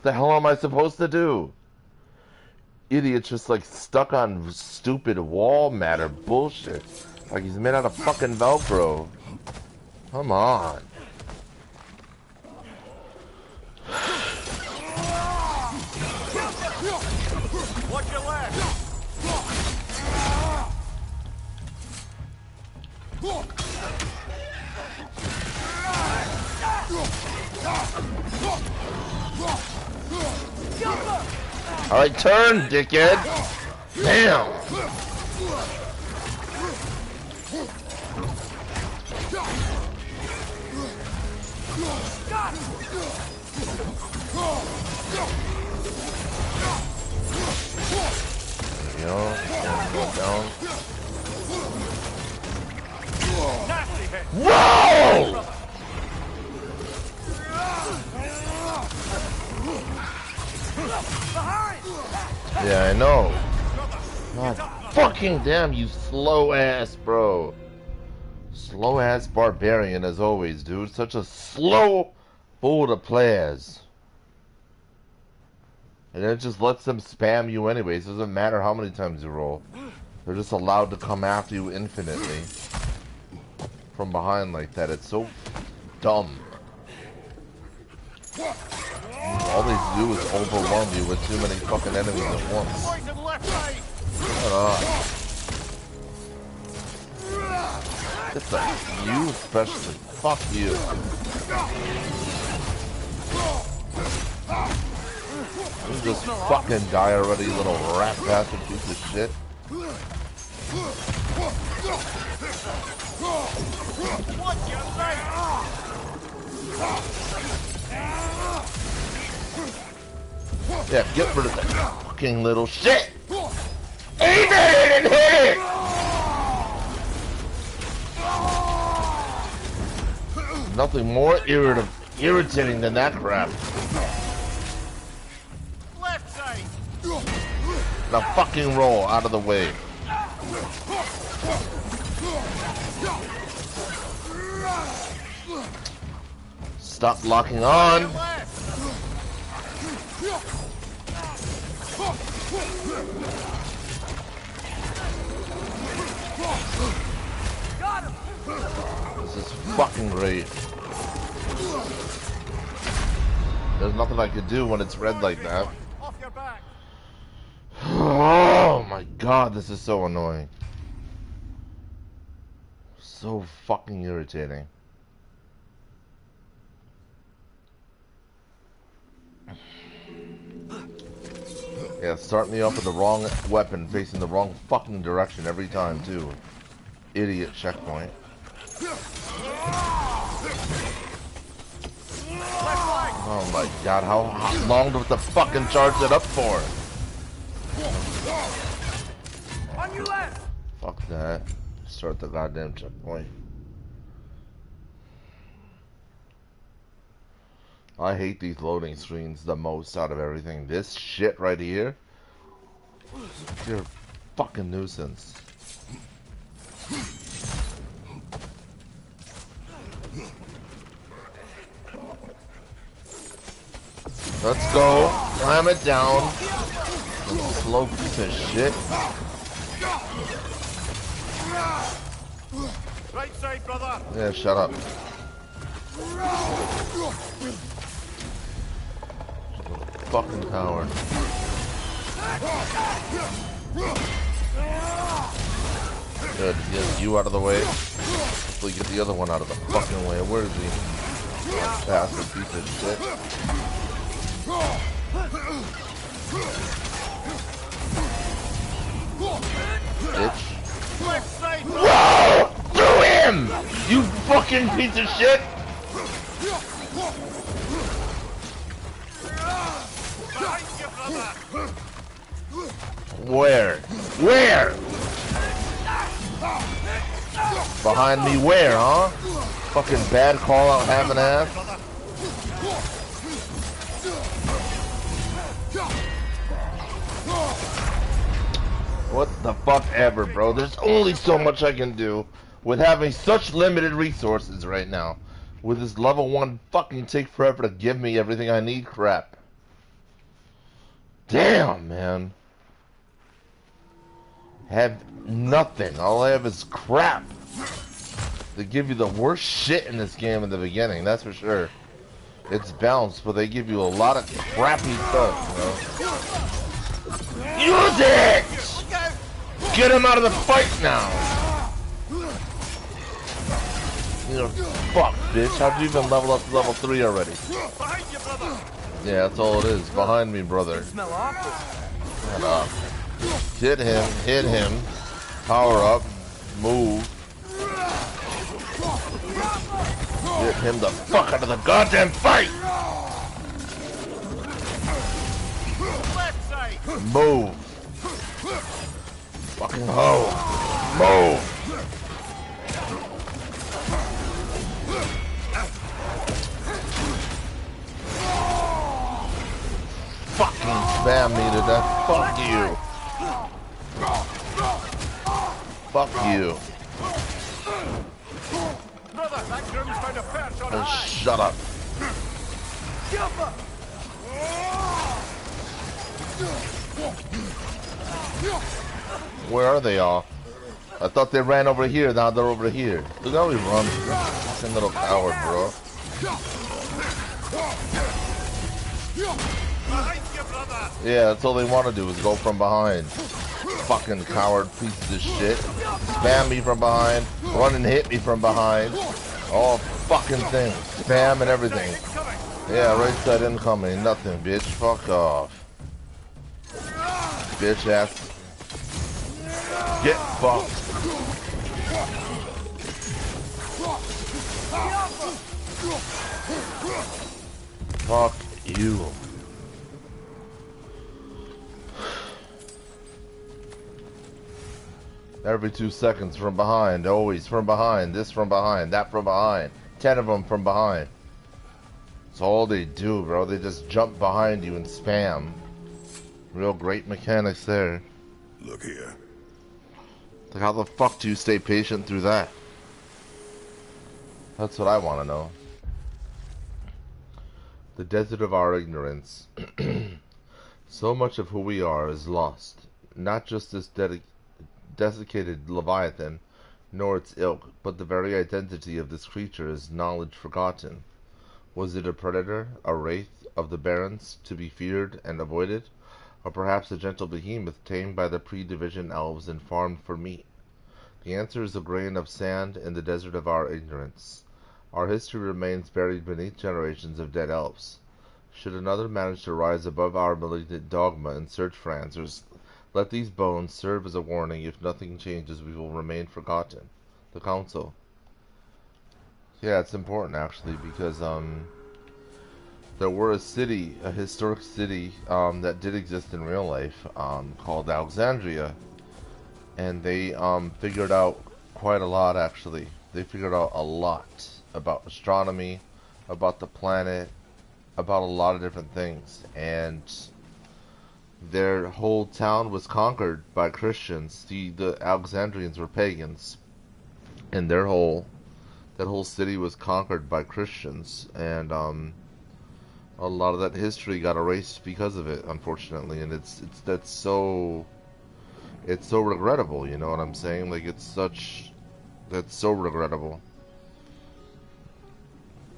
the hell am I supposed to do? Idiot's just like stuck on stupid wall matter bullshit. Like he's made out of fucking Velcro. Come on. Watch your left. Alright, turn, dickhead. Damn. There you go. Down. Nasty hit. Whoa! Yeah, I know. God fucking damn, you slow ass, bro. Slow ass barbarian as always, dude. Such a slow fool to play as. And it just lets them spam you anyways. Doesn't matter how many times you roll. They're just allowed to come after you infinitely. From behind like that. It's so dumb. All they do is overwhelm you with too many fucking enemies at once. Poison left side. Shut up. It's like you especially. Fuck you. You just fucking die already, you little rat bastard piece of shit. Watch your left. Yeah, get rid of that fucking little shit! Aim it and hit it! Nothing more irritating than that crap. Left side. Now fucking roll out of the way. Stop locking on. This is fucking great. There's nothing I could do when it's red like that. Off your back. Oh my god, this is so annoying. So fucking irritating. Yeah, start me off with the wrong weapon facing the wrong fucking direction every time too. Idiot checkpoint. Oh my god, how long do the fucking charge it up for? On your left. Fuck that. Start the goddamn checkpoint. I hate these loading screens the most out of everything. This shit right here, pure fucking nuisance. Let's go. Slam it down. Slow piece of shit. Right side, brother. Yeah, shut up. Fucking coward. Good, get you out of the way. Hopefully get the other one out of the fucking way. Where is he? Bastard piece of shit. Bitch. Whoa! Do him! You fucking piece of shit! Where? Where? Behind me where, huh? Fucking bad call out half and half. What the fuck ever, bro. There's only so much I can do with having such limited resources right now. With this level 1 fucking take forever to give me everything I need crap. Damn, man. Have nothing. All I have is crap. They give you the worst shit in this game in the beginning, that's for sure. It's balanced, but they give you a lot of crappy stuff, you know? Use it! Get him out of the fight now! You know, fuck, bitch. How'd you even level up to level 3 already? Yeah, that's all it is. Behind me, brother. Shut up. Hit him. Power up. Move. Get him the fuck out of the goddamn fight! Move. Fucking hoe. Move. Fucking spam me to death. Fuck you. Fuck you. And shut up. Where are they all? I thought they ran over here, now they're over here. Look how he runs. Fucking little coward, bro. Yeah, that's all they want to do is go from behind. Fucking coward pieces of shit. Spam me from behind. Run and hit me from behind. All fucking things. Spam and everything. Yeah, right side incoming. Nothing, bitch. Fuck off. Bitch ass. Get fucked. Fuck you. Every 2 seconds from behind, always from behind, this from behind, that from behind, 10 of them from behind. That's all they do, bro. They just jump behind you and spam. Real great mechanics there. Look here. Like, how the fuck do you stay patient through that? That's what I want to know. The desert of our ignorance. So much of who we are is lost. Not just this desiccated Leviathan, nor its ilk, but the very identity of this creature is knowledge forgotten. Was it a predator, a wraith of the barrens, to be feared and avoided? Or perhaps a gentle behemoth tamed by the pre-division elves and farmed for meat? The answer is a grain of sand in the desert of our ignorance. Our history remains buried beneath generations of dead elves. Should another manage to rise above our malignant dogma and search for answers, let these bones serve as a warning. If nothing changes, we will remain forgotten. The Council. Yeah, it's important actually, because there were a city, a historic city that did exist in real life called Alexandria, and they figured out quite a lot actually. They figured out a lot about astronomy, about the planet, about a lot of different things, and their whole town was conquered by Christians. The Alexandrians were pagans, and that whole city was conquered by Christians, and A lot of that history got erased because of it, unfortunately, and that's so regrettable. You know what I'm saying? Like that's so regrettable.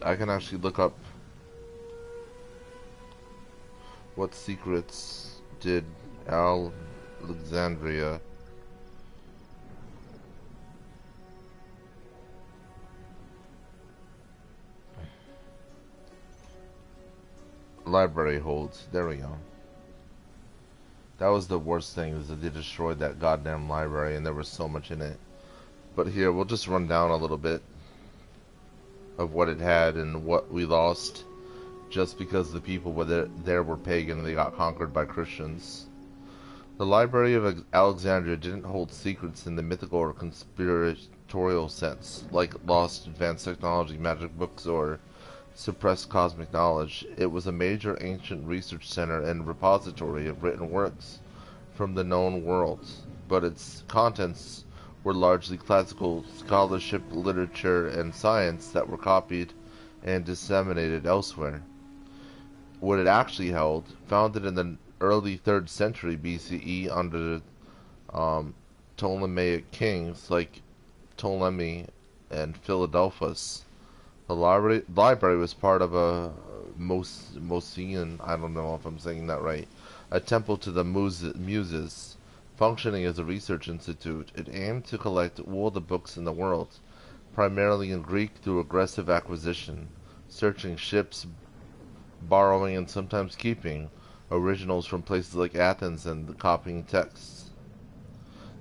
I can actually look up what secrets did Alexandria library holds. There we go. That was the worst thing, is that they destroyed that goddamn library and there was so much in it. But here, we'll just run down a little bit of what it had and what we lost just because the people there were pagan and they got conquered by Christians. The Library of Alexandria didn't hold secrets in the mythical or conspiratorial sense, like lost advanced technology, magic books, or suppressed cosmic knowledge. It was a major ancient research center and repository of written works from the known world, but its contents were largely classical scholarship, literature, and science that were copied and disseminated elsewhere. What it actually held, founded in the early 3rd century BCE under Ptolemaic kings like Ptolemy and Philadelphus. The library was part of a Mosean, I don't know if I'm saying that right, a temple to the Muses. Functioning as a research institute, it aimed to collect all the books in the world, primarily in Greek through aggressive acquisition, searching ships, borrowing and sometimes keeping originals from places like Athens and copying texts.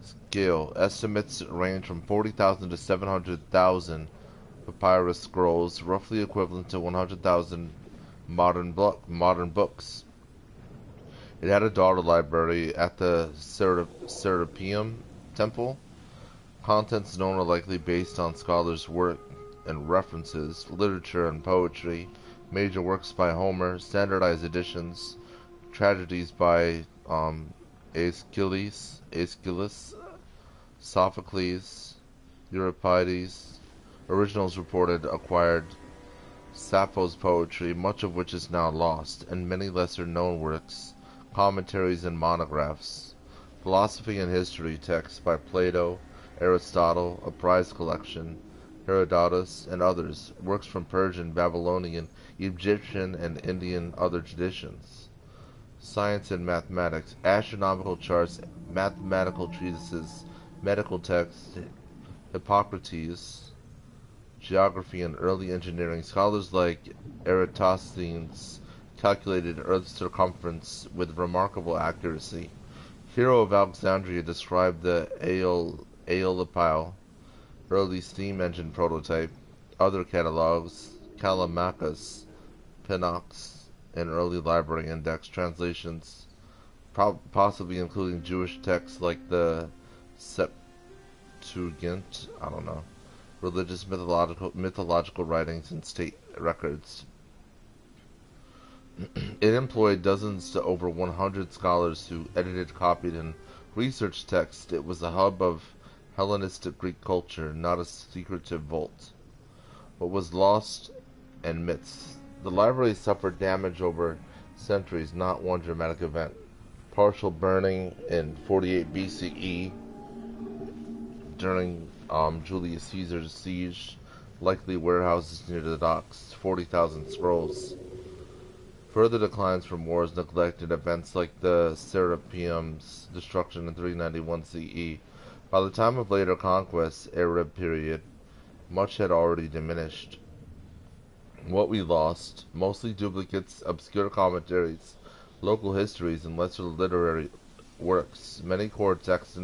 Scale. Estimates range from 40,000 to 700,000 papyrus scrolls, roughly equivalent to 100,000 modern books. It had a daughter library at the Serapeum Temple. Contents known are likely based on scholars' work and references, literature and poetry, major works by Homer, standardized editions, tragedies by Aeschylus, Sophocles, Euripides. Originals reported acquired Sappho's poetry, much of which is now lost, and many lesser-known works, commentaries and monographs, philosophy and history texts by Plato, Aristotle, a prize collection, Herodotus, and others, works from Persian, Babylonian, Egyptian, and Indian other traditions. Science and mathematics, astronomical charts, mathematical treatises, medical texts, Hippocrates, geography and early engineering. Scholars like Eratosthenes calculated Earth's circumference with remarkable accuracy. Hero of Alexandria described the Aeolipile, early steam engine prototype. Other catalogs, Callimachus, Pinox, and early library index translations, possibly including Jewish texts like the Septuagint, I don't know, religious mythological writings and state records. It employed dozens to over 100 scholars who edited, copied, and researched texts. It was a hub of Hellenistic Greek culture, not a secretive vault. What was lost and myths. The library suffered damage over centuries, not one dramatic event. Partial burning in 48 BCE during Julius Caesar's siege, likely warehouses near the docks, 40,000 scrolls. Further declines from wars, neglected events like the Serapeum's destruction in 391 CE. By the time of later conquests, Arab period, much had already diminished. What we lost, mostly duplicates, obscure commentaries, local histories, and lesser literary works. Many core texts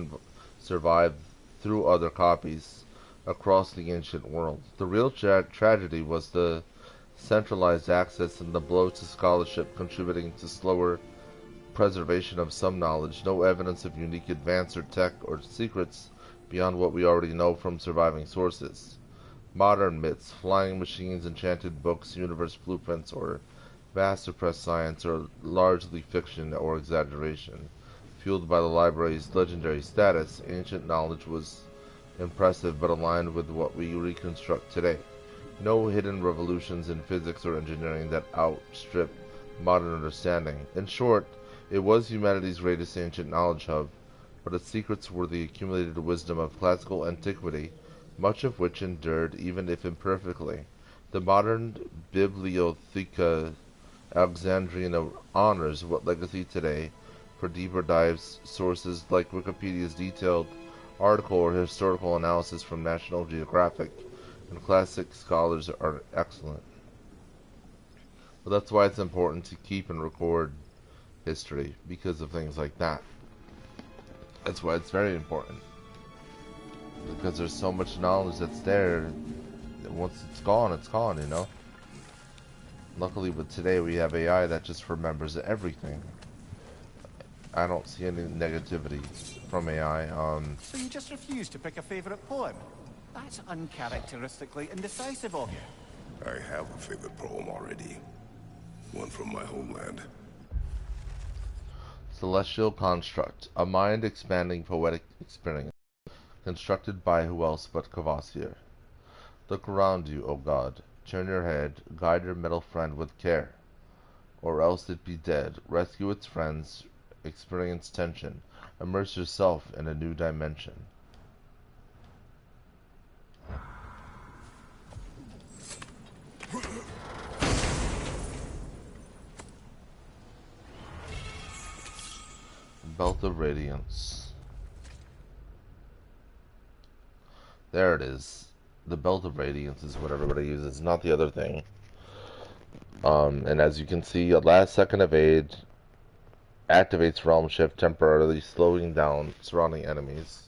survived through other copies across the ancient world. The real tragedy was the centralized access and the blow to scholarship, contributing to slower preservation of some knowledge. No evidence of unique advance or tech or secrets beyond what we already know from surviving sources. Modern myths, flying machines, enchanted books, universe blueprints, or vast suppressed science are largely fiction or exaggeration. Fueled by the library's legendary status, ancient knowledge was impressive but aligned with what we reconstruct today. No hidden revolutions in physics or engineering that outstrip modern understanding. In short, it was humanity's greatest ancient knowledge hub, but its secrets were the accumulated wisdom of classical antiquity, much of which endured, even if imperfectly. The modern Bibliotheca Alexandrina honors what legacy today for deeper dives. Sources like Wikipedia's detailed article or historical analysis from National Geographic and classic scholars are excellent. But that's why it's important to keep and record history, because of things like that. That's why it's very important. Because there's so much knowledge that's there, that once it's gone, you know? Luckily, with today, we have AI that just remembers everything. I don't see any negativity from AI. So you just refuse to pick a favorite poem? That's uncharacteristically indecisive of you. I have a favorite poem already. One from my homeland. Celestial Construct, a mind-expanding poetic experience, constructed by who else but Kvasir. Look around you, O God. Turn your head, guide your metal friend with care, or else it be dead. Rescue its friends, experience tension, immerse yourself in a new dimension. Belt of Radiance. There it is. The Belt of Radiance is what everybody uses, not the other thing. And as you can see, a last second of aid activates Realm Shift, temporarily slowing down surrounding enemies.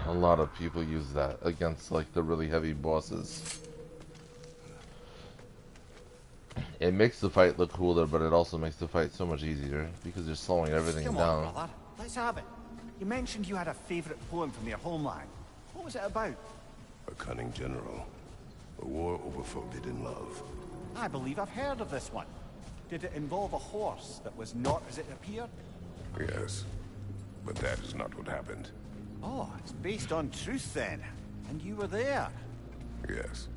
A lot of people use that against like the really heavy bosses. It makes the fight look cooler, but it also makes the fight so much easier because you're slowing everything Come down. on, brother. Let's have it. You mentioned you had a favorite poem from your homeland. What was it about? A cunning general. A war over forbidden love. I believe I've heard of this one. Did it involve a horse that was not as it appeared? Yes. But that is not what happened. Oh, it's based on truth then. And you were there. Yes.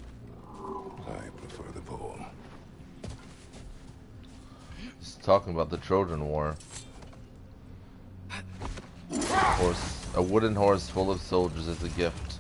I prefer the poem. It's talking about the Trojan War. A wooden horse full of soldiers is a gift.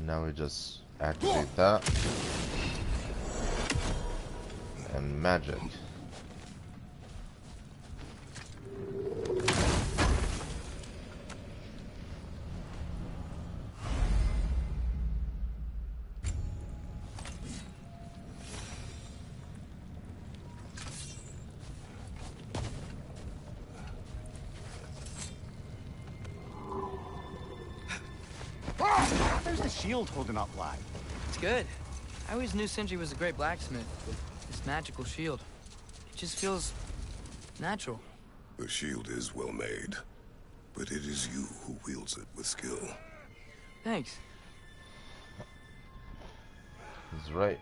Now we just activate that. And magic. How's the shield holding up, lad? It's good. I always knew Sindri was a great blacksmith, but this magical shield, it just feels natural. The shield is well made, but it is you who wields it with skill. Thanks. He's right.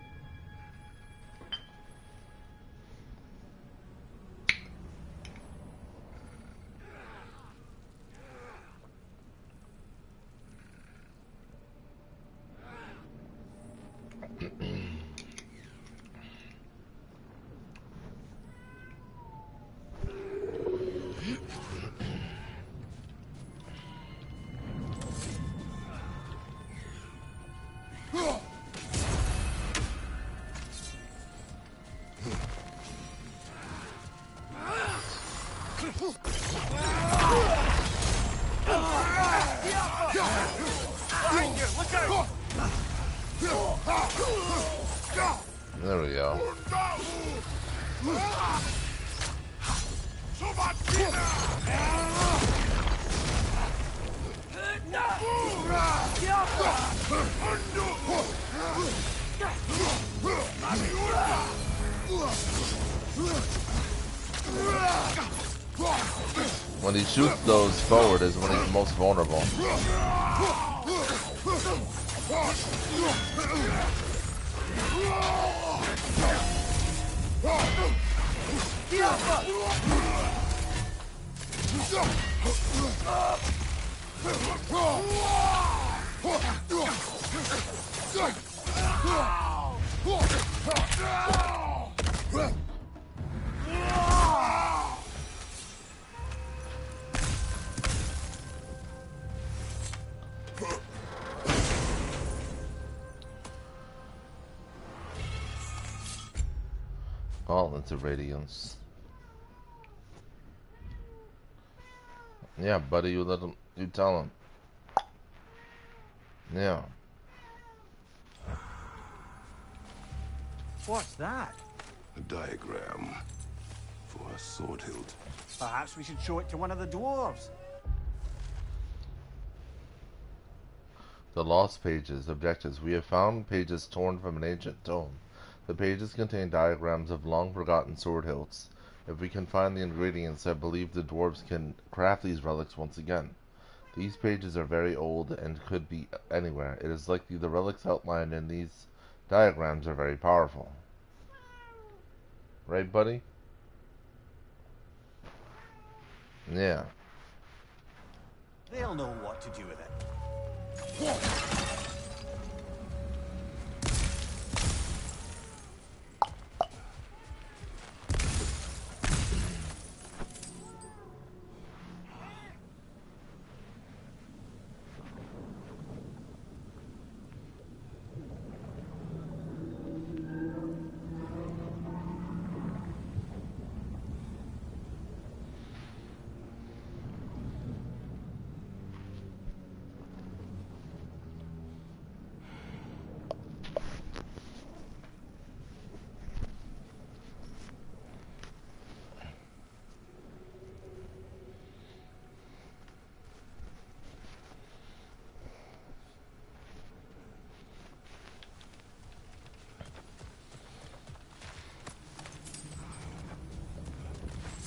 There we go. When he shoots those forward is when he's most vulnerable. All into radiance. Yeah, buddy, you let him. You tell him. Yeah. What's that? A diagram for a sword hilt. Perhaps we should show it to one of the dwarves. The lost pages. Objectives. We have found pages torn from an ancient tome. The pages contain diagrams of long-forgotten sword hilts. If we can find the ingredients, I believe the dwarves can craft these relics once again. These pages are very old and could be anywhere. It is likely the relics outlined in these diagrams are very powerful. Right, buddy? Yeah. They'll know what to do with it.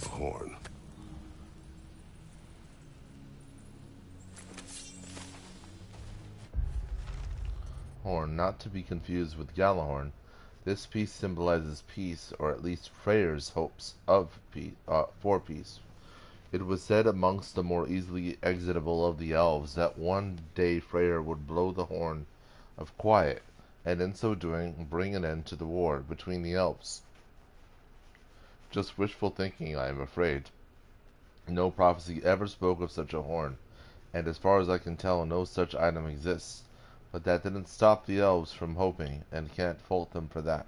Horn. Horn, not to be confused with Galahorn. This piece symbolizes peace, or at least Freyr's hopes of peace, for peace. It was said amongst the more easily exitable of the elves that one day Freyr would blow the horn of quiet, and in so doing bring an end to the war between the elves. Just wishful thinking, I am afraid. No prophecy ever spoke of such a horn, and as far as I can tell, no such item exists. But that didn't stop the elves from hoping, and can't fault them for that.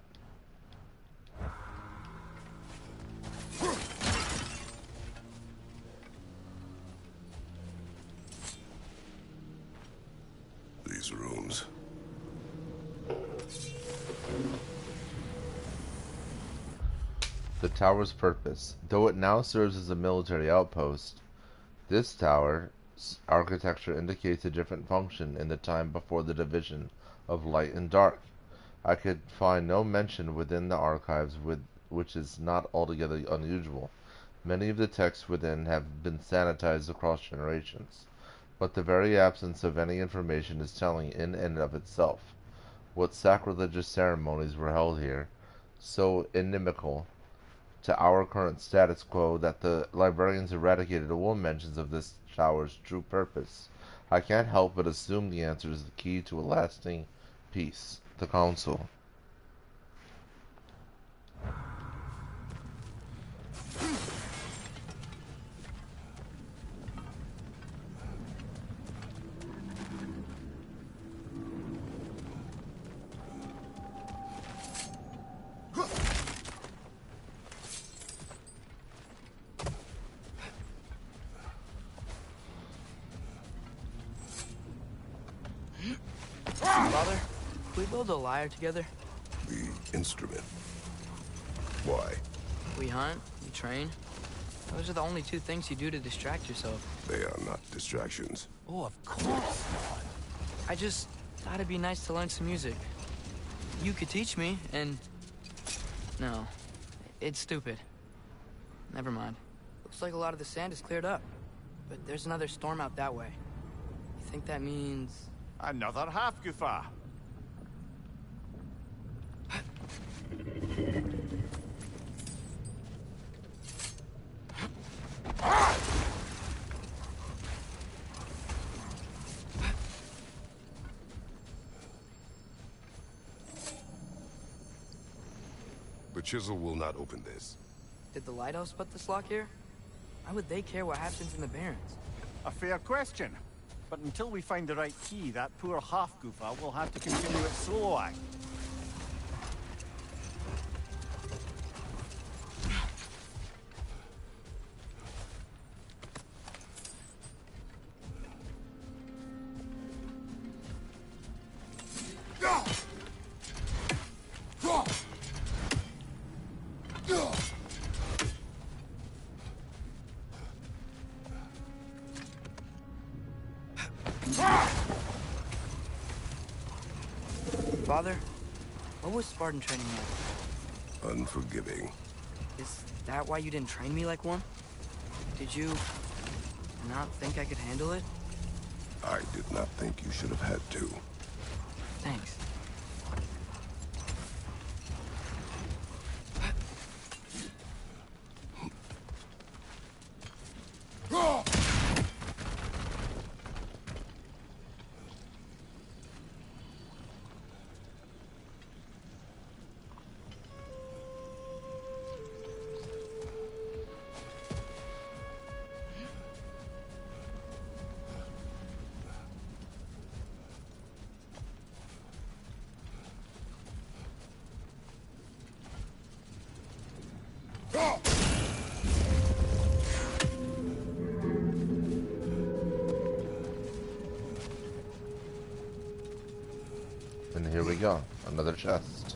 These rooms. The tower's purpose. Though it now serves as a military outpost, this tower's architecture indicates a different function in the time before the division of light and dark. I could find no mention within the archives, which is not altogether unusual. Many of the texts within have been sanitized across generations, but the very absence of any information is telling in and of itself. What sacrilegious ceremonies were held here, so inimical to our current status quo that the librarians eradicated all mentions of this tower's true purpose. I can't help but assume the answer is the key to a lasting peace. The Council. we build a lyre together? The instrument. Why? We hunt, we train. Those are the only two things you do to distract yourself. They are not distractions. Oh, of course not. I just thought it'd be nice to learn some music. You could teach me, and... No, it's stupid. Never mind. Looks like a lot of the sand is cleared up. But there's another storm out that way. You think that means... Another half-goofer. The chisel will not open this. Did the Lighthouse put this lock here? Why would they care what happens in the Barrens? A fair question. But until we find the right key, that poor half-goofer will have to continue its solo act. Father, what was Spartan training like? Unforgiving. Is that why you didn't train me like one? Did you not think I could handle it? I did not think you should have had to. Thanks. And here we go, another chest.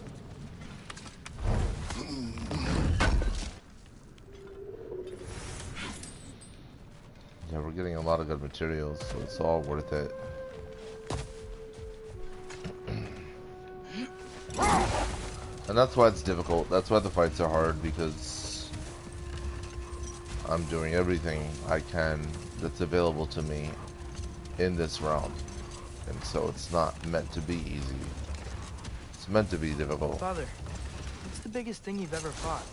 Yeah, we're getting a lot of good materials, so it's all worth it. And that's why it's difficult. That's why the fights are hard, because I'm doing everything I can that's available to me in this realm. And so it's not meant to be easy. It's meant to be difficult. Father, what's the biggest thing you've ever fought?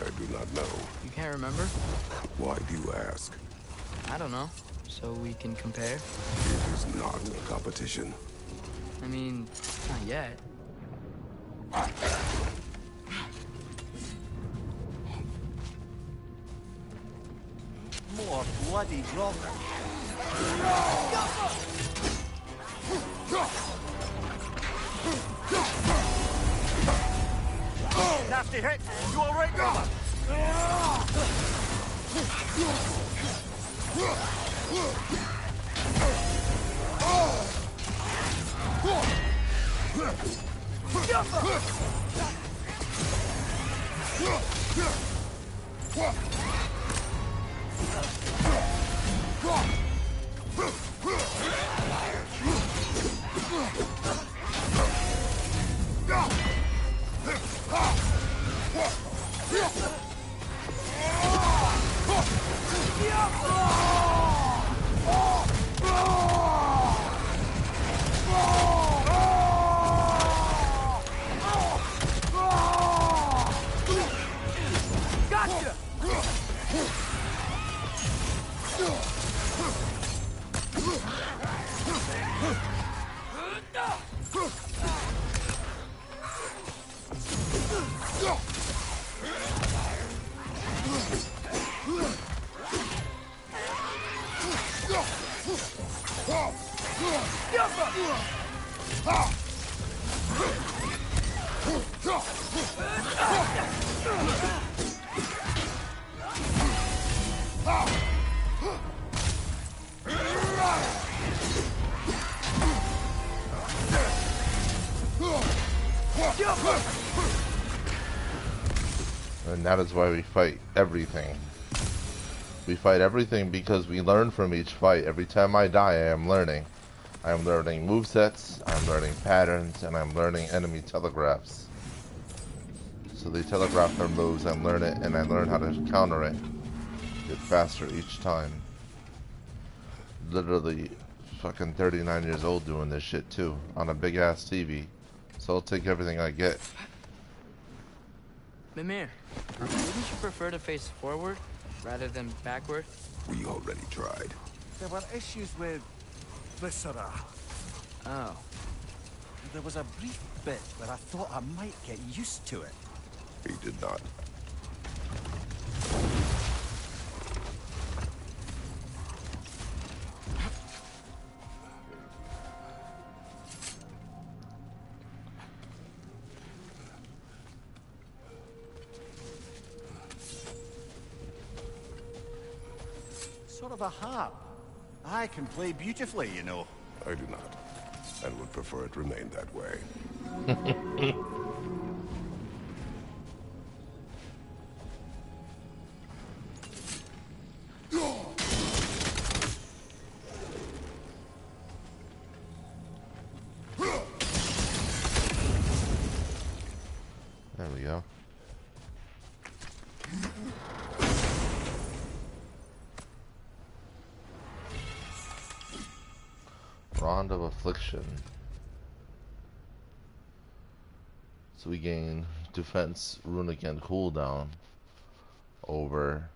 I do not know. You can't remember? Why do you ask? I don't know. So we can compare? It is not a competition. I mean, not yet. More bloody rock. Nasty hit! You alright, brother? And that is why we fight everything. We fight everything because we learn from each fight. Every time I die, I am learning. I am learning movesets, I'm learning patterns, and I'm learning enemy telegraphs. So they telegraph their moves, I learn it, and I learn how to counter it. Get faster each time. Literally fucking 39 years old doing this shit too, on a big ass TV. So I'll take everything I get. Mimir, wouldn't you prefer to face forward rather than backward? We already tried. There were issues with Viscera. Oh. There was a brief bit where I thought I might get used to it. He did not. Sort of a harp. I can play beautifully, you know. I do not, and would prefer it remain that way. There we go. Rod of Affliction. So we gain defense, runic, and cooldown over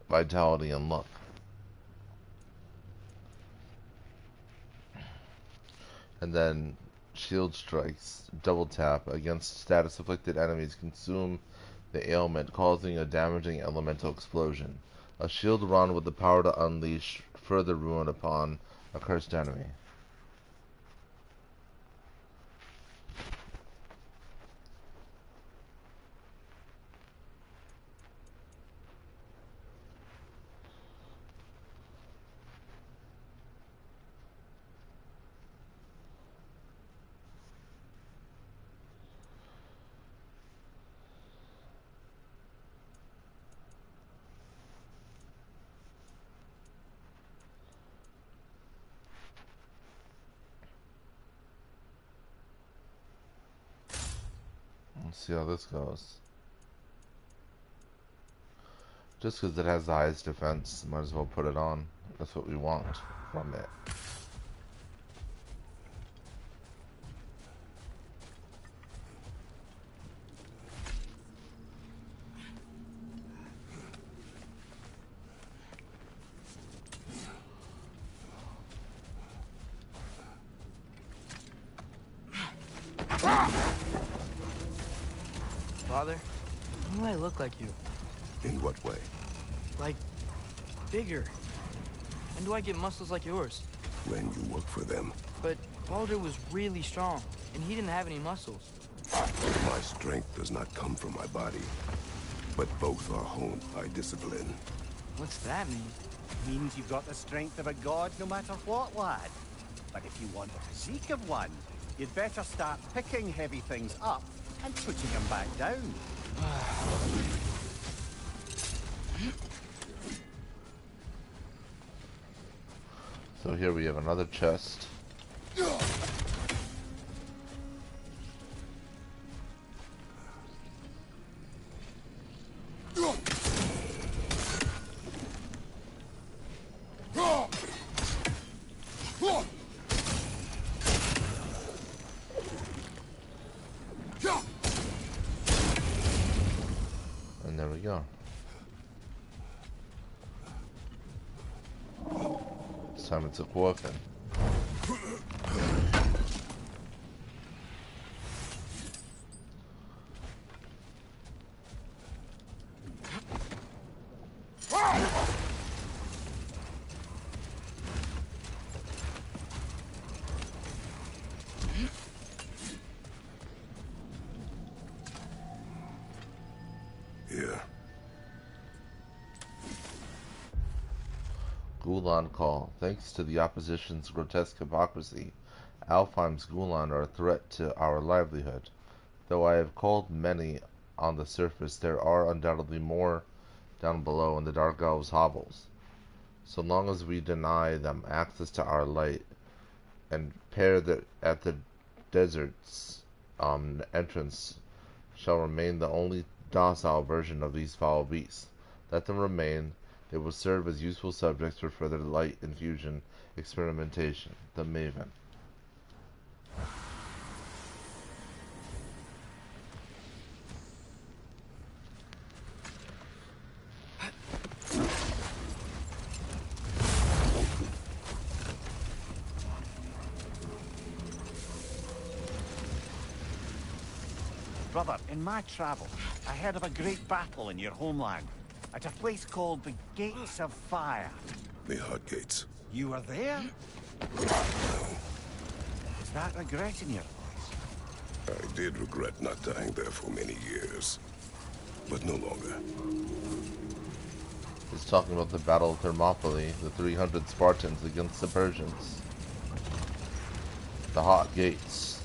vitality and luck. And then shield strikes, double tap against status afflicted enemies, consume the ailment, causing a damaging elemental explosion. A shield run with the power to unleash further ruin upon a cursed enemy. Let's see how this goes. Just because it has the highest defense, might as well put it on. That's what we want from it. Father, why do I look like you? In what way? Like, bigger. And do I get muscles like yours? When you work for them. But Baldur was really strong, and he didn't have any muscles. My strength does not come from my body, but both are honed by discipline. What's that mean? Means you've got the strength of a god no matter what, lad. But if you want the physique of one, you'd better start picking heavy things up and putting them back down. So here we have another chest. And there we go. This time it's a Quarkin. Gulan call. Thanks to the opposition's grotesque hypocrisy, Alfheim's Gulan are a threat to our livelihood. Though I have called many on the surface, there are undoubtedly more down below in the Dark Elves' hovels. So long as we deny them access to our light and pair that at the desert's entrance shall remain the only docile version of these foul beasts. Let them remain. They will serve as useful subjects for further light infusion experimentation. The Maven. Brother, in my travels, I heard of a great battle in your homeland, at a place called the Gates of Fire. The Hut Gates. You were there? Is that regret in your voice? I did regret not dying there for many years, but no longer. He's talking about the Battle of Thermopylae, the 300 Spartans against the Persians. The Hot Gates.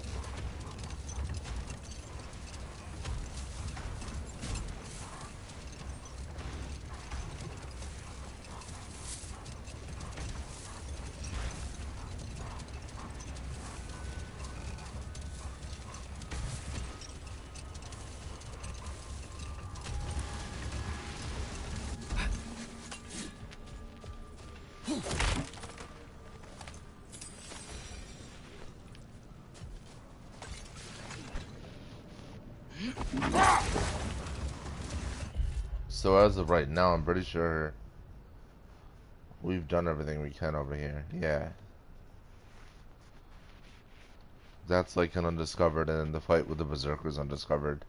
So as of right now, I'm pretty sure we've done everything we can over here. Yeah. That's like an undiscovered, and the fight with the Berserker's undiscovered.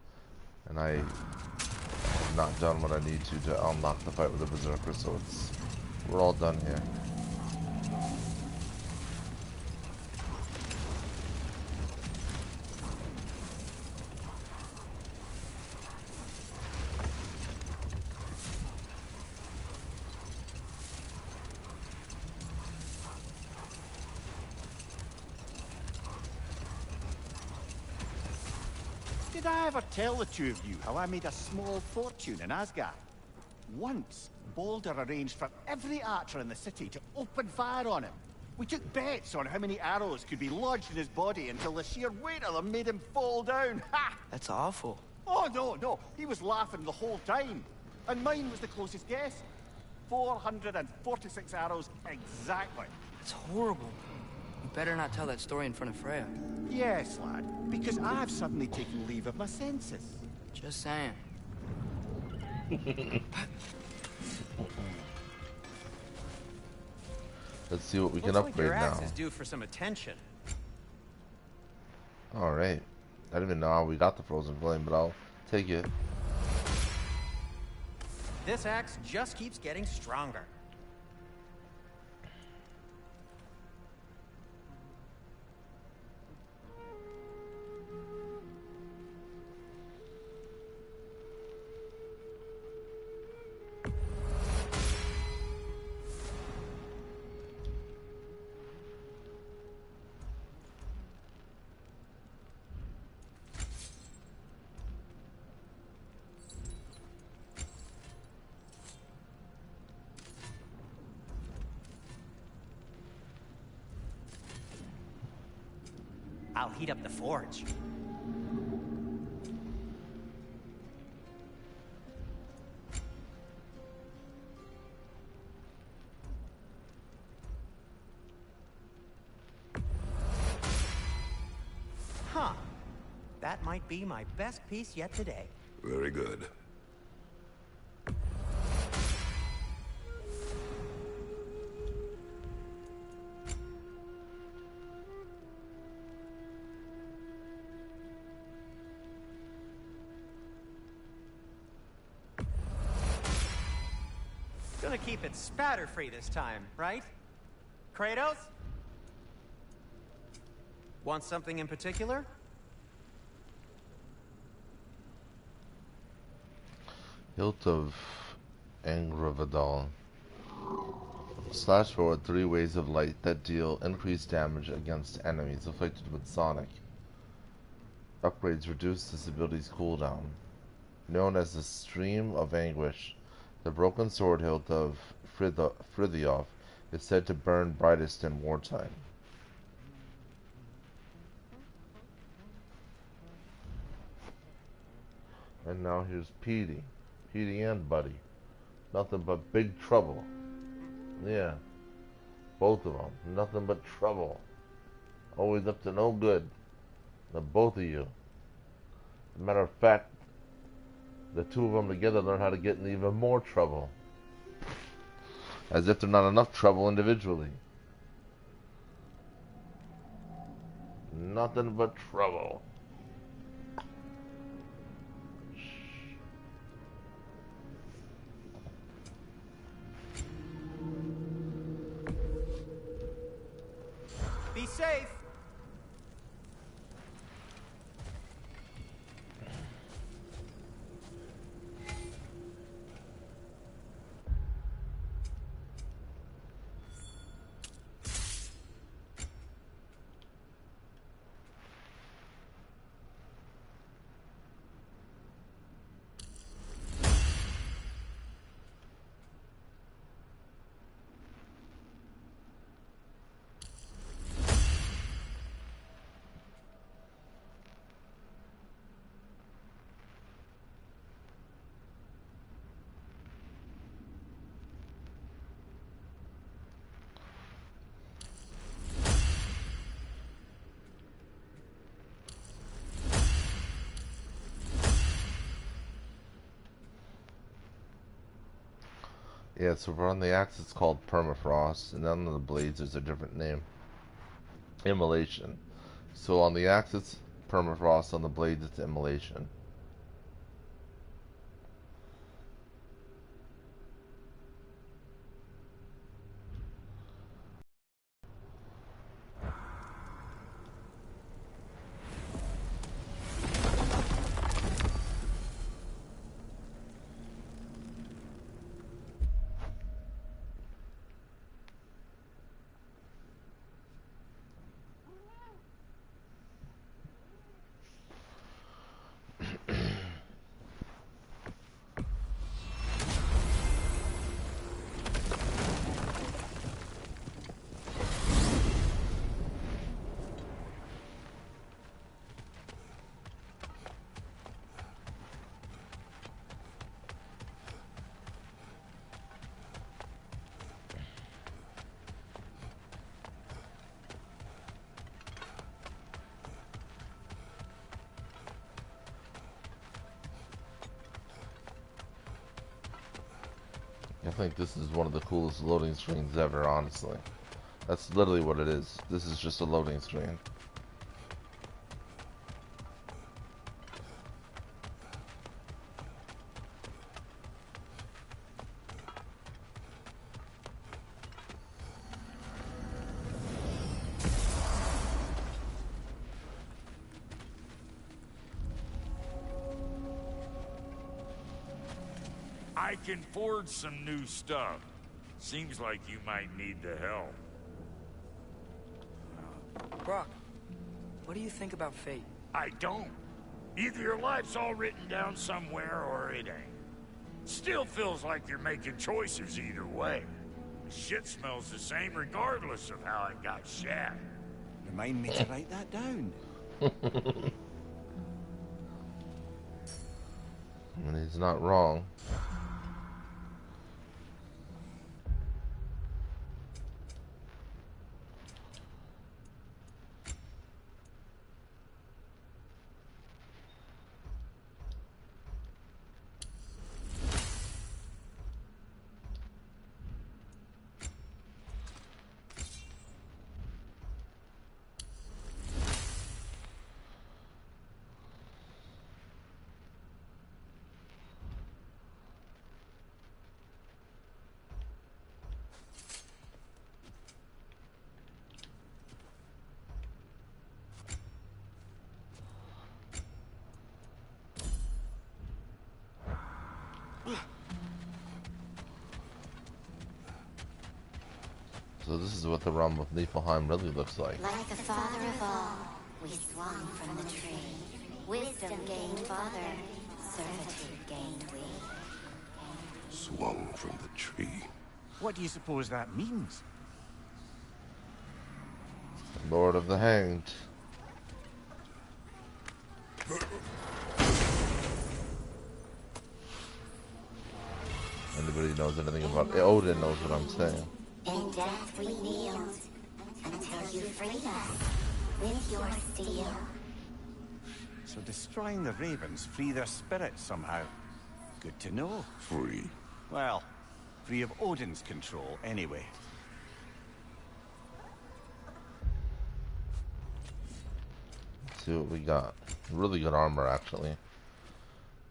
And I have not done what I need to unlock the fight with the Berserker, so we're all done here. Did I ever tell the two of you how I made a small fortune in Asgard? Once, Balder arranged for every archer in the city to open fire on him. We took bets on how many arrows could be lodged in his body until the sheer weight of them made him fall down. Ha! That's awful. Oh, no. He was laughing the whole time. And mine was the closest guess. 446 arrows exactly. It's horrible. You better not tell that story in front of Freya. Yes, lad, because I've suddenly taken leave of my senses. Just saying. Let's see what we can Looks like upgrade your axe now. is due for some attention. Alright. I didn't even know how we got the Frozen Flame, but I'll take it. This axe just keeps getting stronger. I'll heat up the forge. Huh. That might be my best piece yet today. Very good. Gonna keep it spatter-free this time, right? Kratos? Want something in particular? Hilt of Angravadal. Slash forward 3 waves of light that deal increased damage against enemies afflicted with Sonic. Upgrades reduce this ability's cooldown. Known as the Stream of Anguish, the broken sword hilt of Frithiof is said to burn brightest in wartime. And now here's Petey. Petey and Buddy. Nothing but big trouble. Yeah. Both of them. Nothing but trouble. Always up to no good. The both of you. As a matter of fact, the two of them together learn how to get in even more trouble. As if there's not enough trouble individually. Nothing but trouble. Be safe. Yeah, so on the axe it's called permafrost, and then on the blades there's a different name. Immolation. So on the axe it's permafrost, on the blades it's immolation. I think this is one of the coolest loading screens ever, honestly. That's literally what it is. This is just a loading screen. I can forge some new stuff. Seems like you might need the help. Brock, what do you think about fate? I don't. Either your life's all written down somewhere or it ain't. Still feels like you're making choices either way. The shit smells the same regardless of how it got shat. Remind me to write that down. And he's not wrong. this is what the realm of Niflheim really looks like. Like the father of all, we swung from the tree. Wisdom gained father, servitude gained we. Swung from the tree. What do you suppose that means? Lord of the Hanged. Anybody knows anything about Odin knows what I'm saying. In death we kneeled, until you freed us with your steel. So destroying the ravens free their spirits somehow. Good to know. Free. Well, free of Odin's control anyway. Let's see what we got. Really good armor, actually.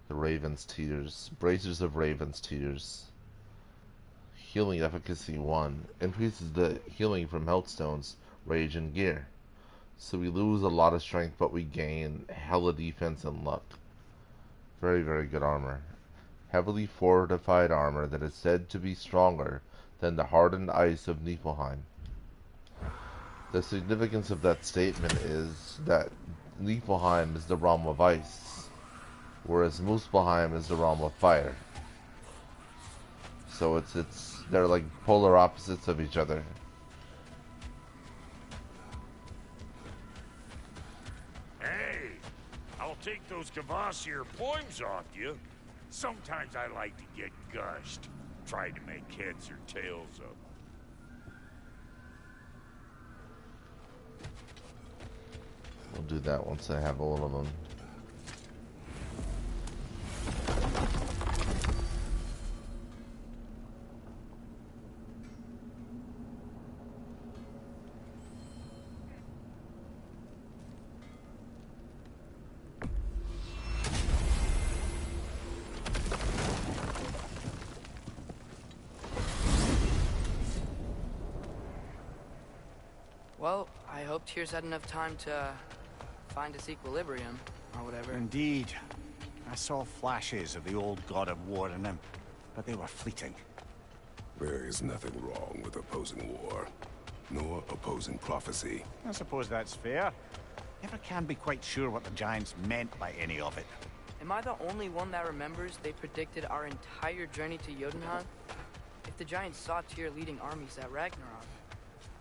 The Raven's Tears. Bracers of Raven's Tears. Healing efficacy 1. Increases the healing from health stones, rage, and gear. So we lose a lot of strength, but we gain hella defense and luck. Very, very good armor. Heavily fortified armor that is said to be stronger than the hardened ice of Niflheim. The significance of that statement is that Niflheim is the realm of ice, whereas Muspelheim is the realm of fire. So they're like polar opposites of each other. Hey, I'll take those Kvasir poems off you. Sometimes I like to get gushed, trying to make heads or tails of 'em. We'll do that once I have all of them. Well, I hope Tyr's had enough time to find its equilibrium, or whatever. Indeed. I saw flashes of the old God of War in him, but they were fleeting. There is nothing wrong with opposing war, nor opposing prophecy. I suppose that's fair. Never can be quite sure what the Giants meant by any of it. Am I the only one that remembers they predicted our entire journey to Jotunheim? If the Giants saw Tyr leading armies at Ragnarok,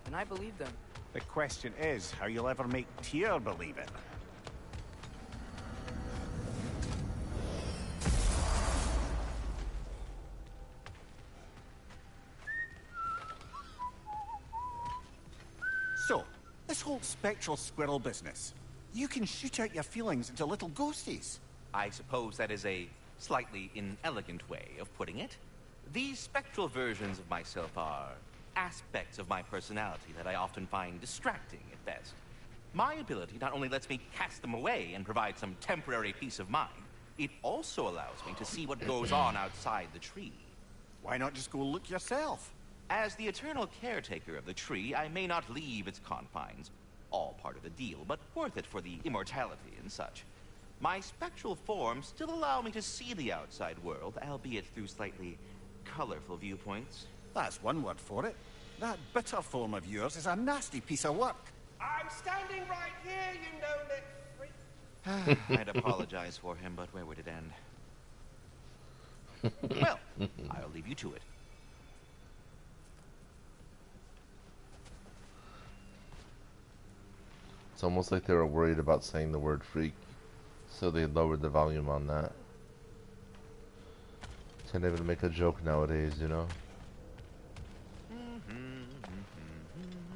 then I believe them. The question is how you'll ever make Tyr believe it. So, this whole spectral squirrel business, you can shoot out your feelings into little ghosties. I suppose that is a slightly inelegant way of putting it. These spectral versions of myself are aspects of my personality that I often find distracting at best. My ability not only lets me cast them away and provide some temporary peace of mind, it also allows me to see what goes on outside the tree. Why not just go look yourself? As the eternal caretaker of the tree, I may not leave its confines. All part of the deal, but worth it for the immortality and such. My spectral forms still allow me to see the outside world, albeit through slightly colorful viewpoints. That's one word for it. That bitter form of yours is a nasty piece of work. I'm standing right here, you know-it freak. I'd apologize for him, but where would it end? Well, I'll leave you to it. It's almost like they were worried about saying the word freak, so they lowered the volume on that. Can't even make a joke nowadays, you know?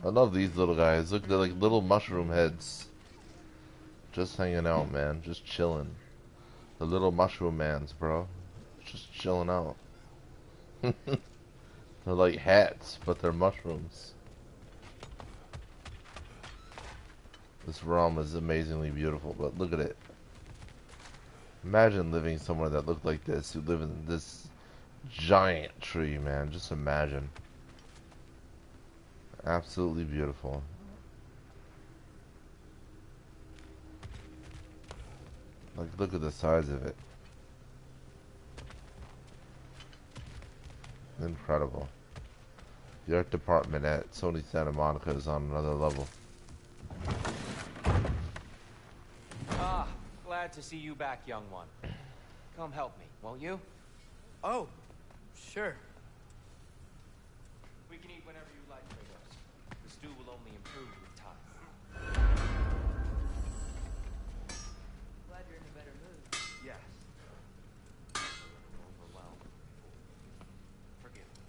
I love these little guys. Look, they're like little mushroom heads. Just hanging out, man. Just chilling. The little mushroom mans, bro. Just chilling out. They're like hats, but they're mushrooms. This realm is amazingly beautiful, but look at it. Imagine living somewhere that looked like this. You live in this giant tree, man. Just imagine. Absolutely beautiful. Like, look at the size of it. Incredible. The art department at Sony Santa Monica is on another level. Ah, glad to see you back, young one. Come help me, won't you? Oh, sure. We can eat whenever you like, Kratos. The stew will only improve with time. Glad you're in a better mood. Yes. Overwhelmed. Forgive me.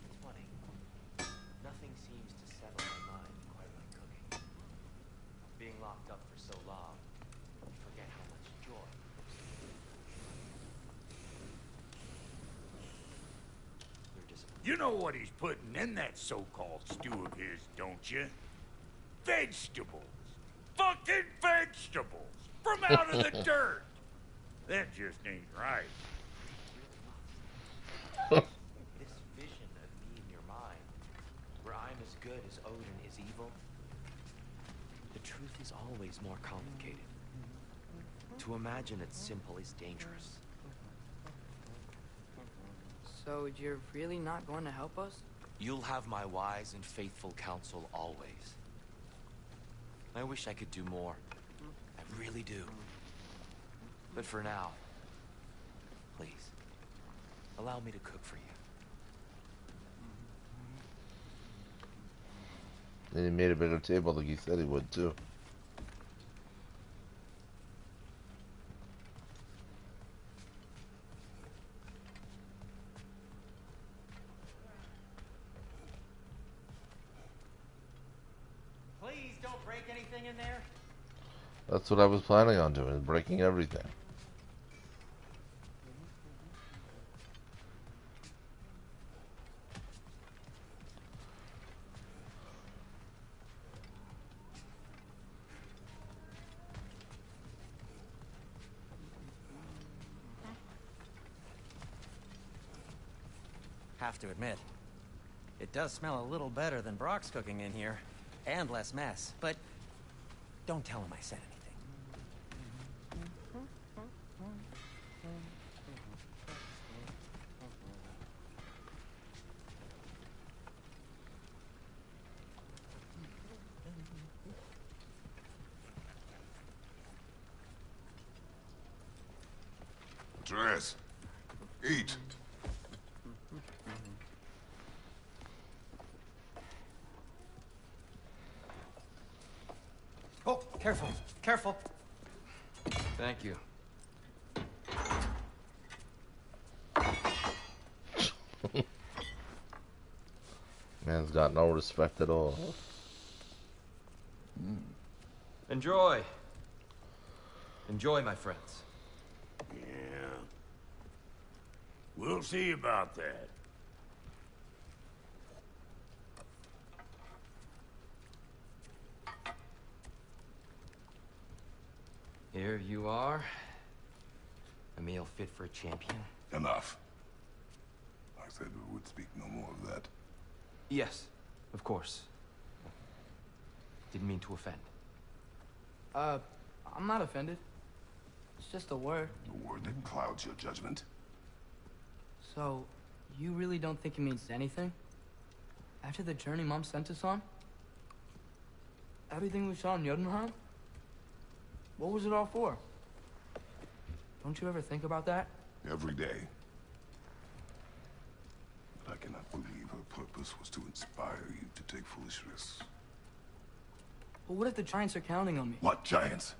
It's funny. Nothing seems to settle my mind quite like cooking. Being locked up for so long, you forget how much joy. You're disappointed. You know what he's putting in that so-called stew of his, don't you? Vegetables. Fucking vegetables. From out of the dirt. That just ain't right. This vision of me in your mind, where I'm as good as Odin is evil, the truth is always more complicated. To imagine it's simple is dangerous. So you're really not going to help us? You'll have my wise and faithful counsel always. I wish I could do more. I really do. But for now, please, allow me to cook for you. And he made a bigger table like he said he would too. Please don't break anything in there. That's what I was planning on doing, breaking everything. Have to admit, it does smell a little better than Brock's cooking in here, and less mess. But don't tell him I said anything. Atreus, eat. Oh, careful, careful. Thank you. Man's got no respect at all. Enjoy. Enjoy, my friends. Yeah. We'll see about that. Here you are. A meal fit for a champion. Enough. I said we would speak no more of that. Yes, of course. Didn't mean to offend. I'm not offended. It's just a word. A word that clouds your judgment. So, you really don't think it means anything? After the journey Mom sent us on? Everything we saw in Jotunheim? What was it all for? Don't you ever think about that? Every day. But I cannot believe her purpose was to inspire you to take foolish risks. But what if the Giants are counting on me? What giants?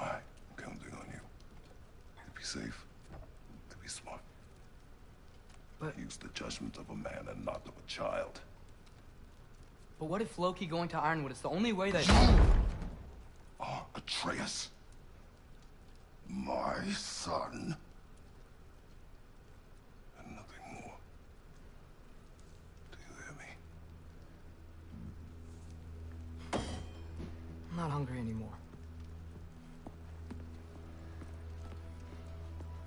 I'm counting on you. To be safe. To be smart. But use the judgment of a man and not of a child. But what if Loki going to Ironwood is the only way that... You are Atreus. My son. And nothing more. Do you hear me? I'm not hungry anymore.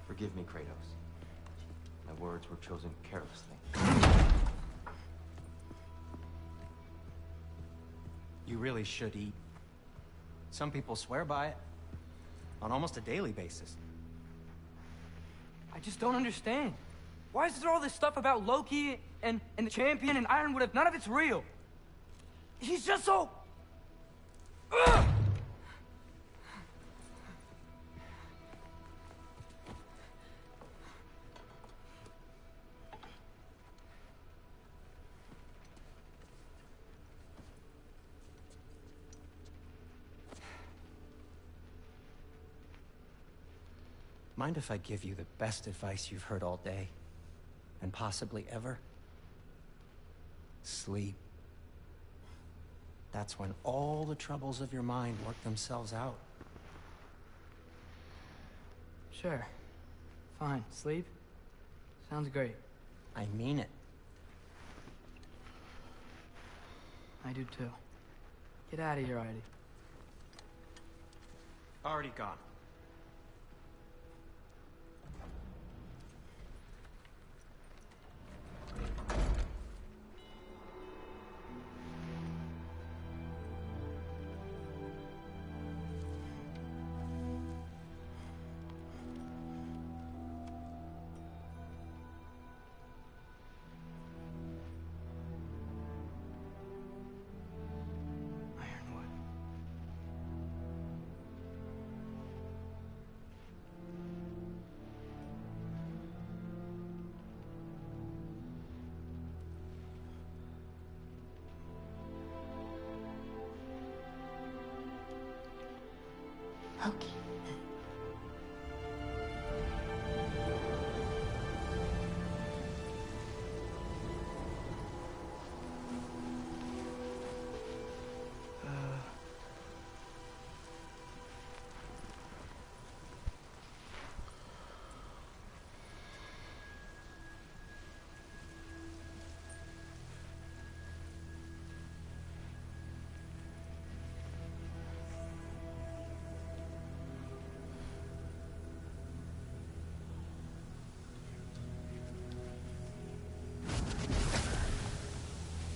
Forgive me, Kratos. My words were chosen carelessly. You really should eat. Some people swear by it. On almost a daily basis. I just don't understand. Why is there all this stuff about Loki and the champion and Ironwood if none of it's real? He's just so... Ugh! Mind if I give you the best advice you've heard all day? And possibly ever? Sleep. That's when all the troubles of your mind work themselves out. Sure. Fine. Sleep? Sounds great. I mean it. I do too. Get out of here, Heidi. Already gone. Ironwood. Loki.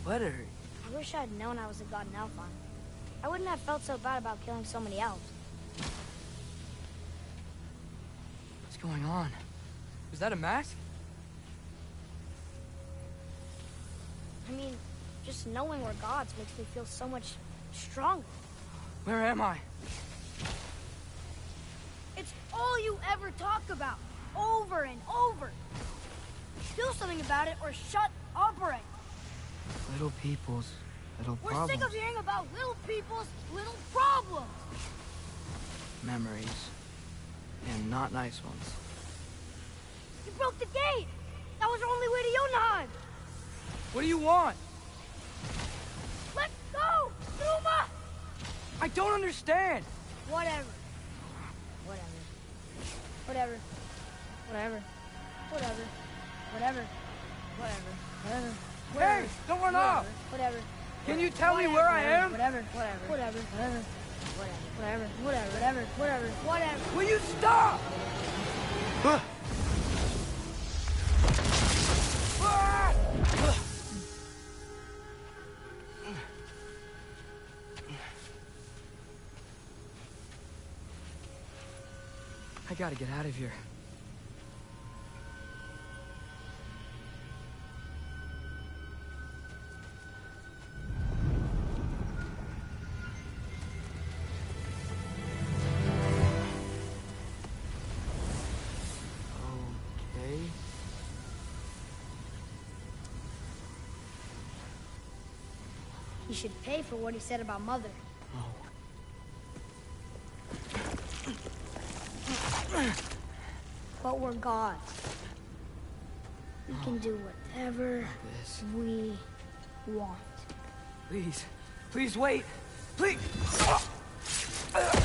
Letter. I wish I'd known I was a god in Alphon. I wouldn't have felt so bad about killing so many elves. What's going on? Was that a mask? I mean, just knowing we're gods makes me feel so much stronger. Where am I? It's all you ever talk about, over and over. Do something about it or shut up already. Little people's little We're problems. sick of hearing about little people's little problems. Memories. And not nice ones. You broke the gate. That was our only way to Jotunheim. What do you want? Let's go, Numa! I don't understand. Whatever. Whatever. Whatever. Whatever. Whatever. Whatever. Whatever. Whatever. Hey, don't run off. Whatever. Can you tell me where I am? Whatever. Whatever. Whatever. Whatever. Whatever. Whatever. Whatever. Whatever. Whatever. Will you stop? I gotta get out of here. Okay. He should pay for what he said about Mother. But we're gods. We can do whatever we want. Please. Please wait. Please. Why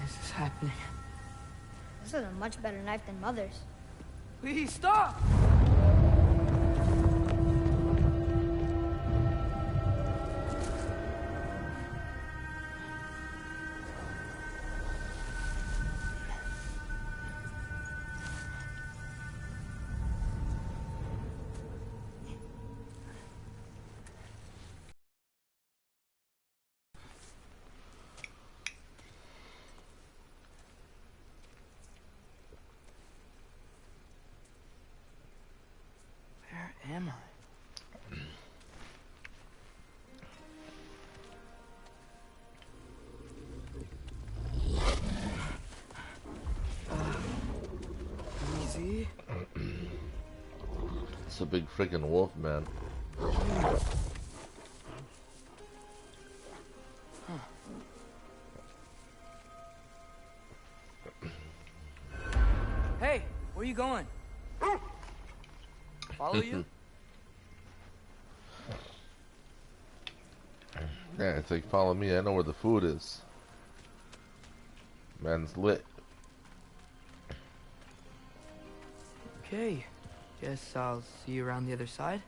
is this happening? This is a much better knife than Mother's. Please stop! see. It's a big freaking wolf, man. Hey, where you going? Follow you? Yeah, it's like, follow me, I know where the food is. Man's lit. Okay, guess I'll see you around the other side.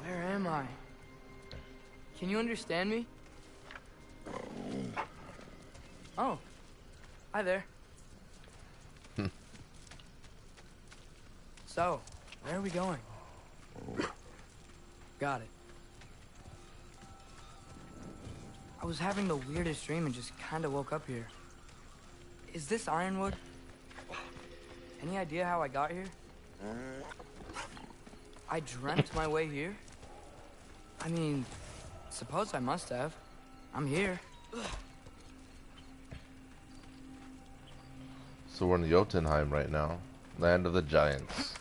Where am I? Can you understand me? Oh, hi there. So, where are we going? Got it. I was having the weirdest dream and just kind of woke up here. Is this Ironwood? Any idea how I got here? I dreamt my way here? I mean, suppose I must have. I'm here. So we're in Jotunheim right now. Land of the Giants.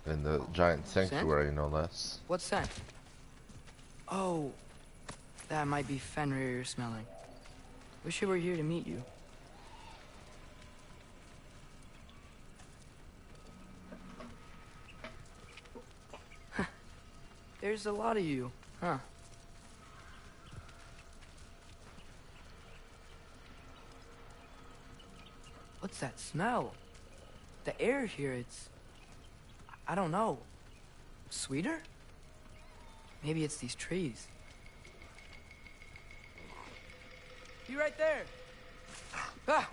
In the giant sanctuary, no less. What's that? Oh, that might be Fenrir you're smelling. Wish I were here to meet you. There's a lot of you, huh? What's that smell? The air here, it's... I don't know. Sweeter? Maybe it's these trees. You right there! Ah!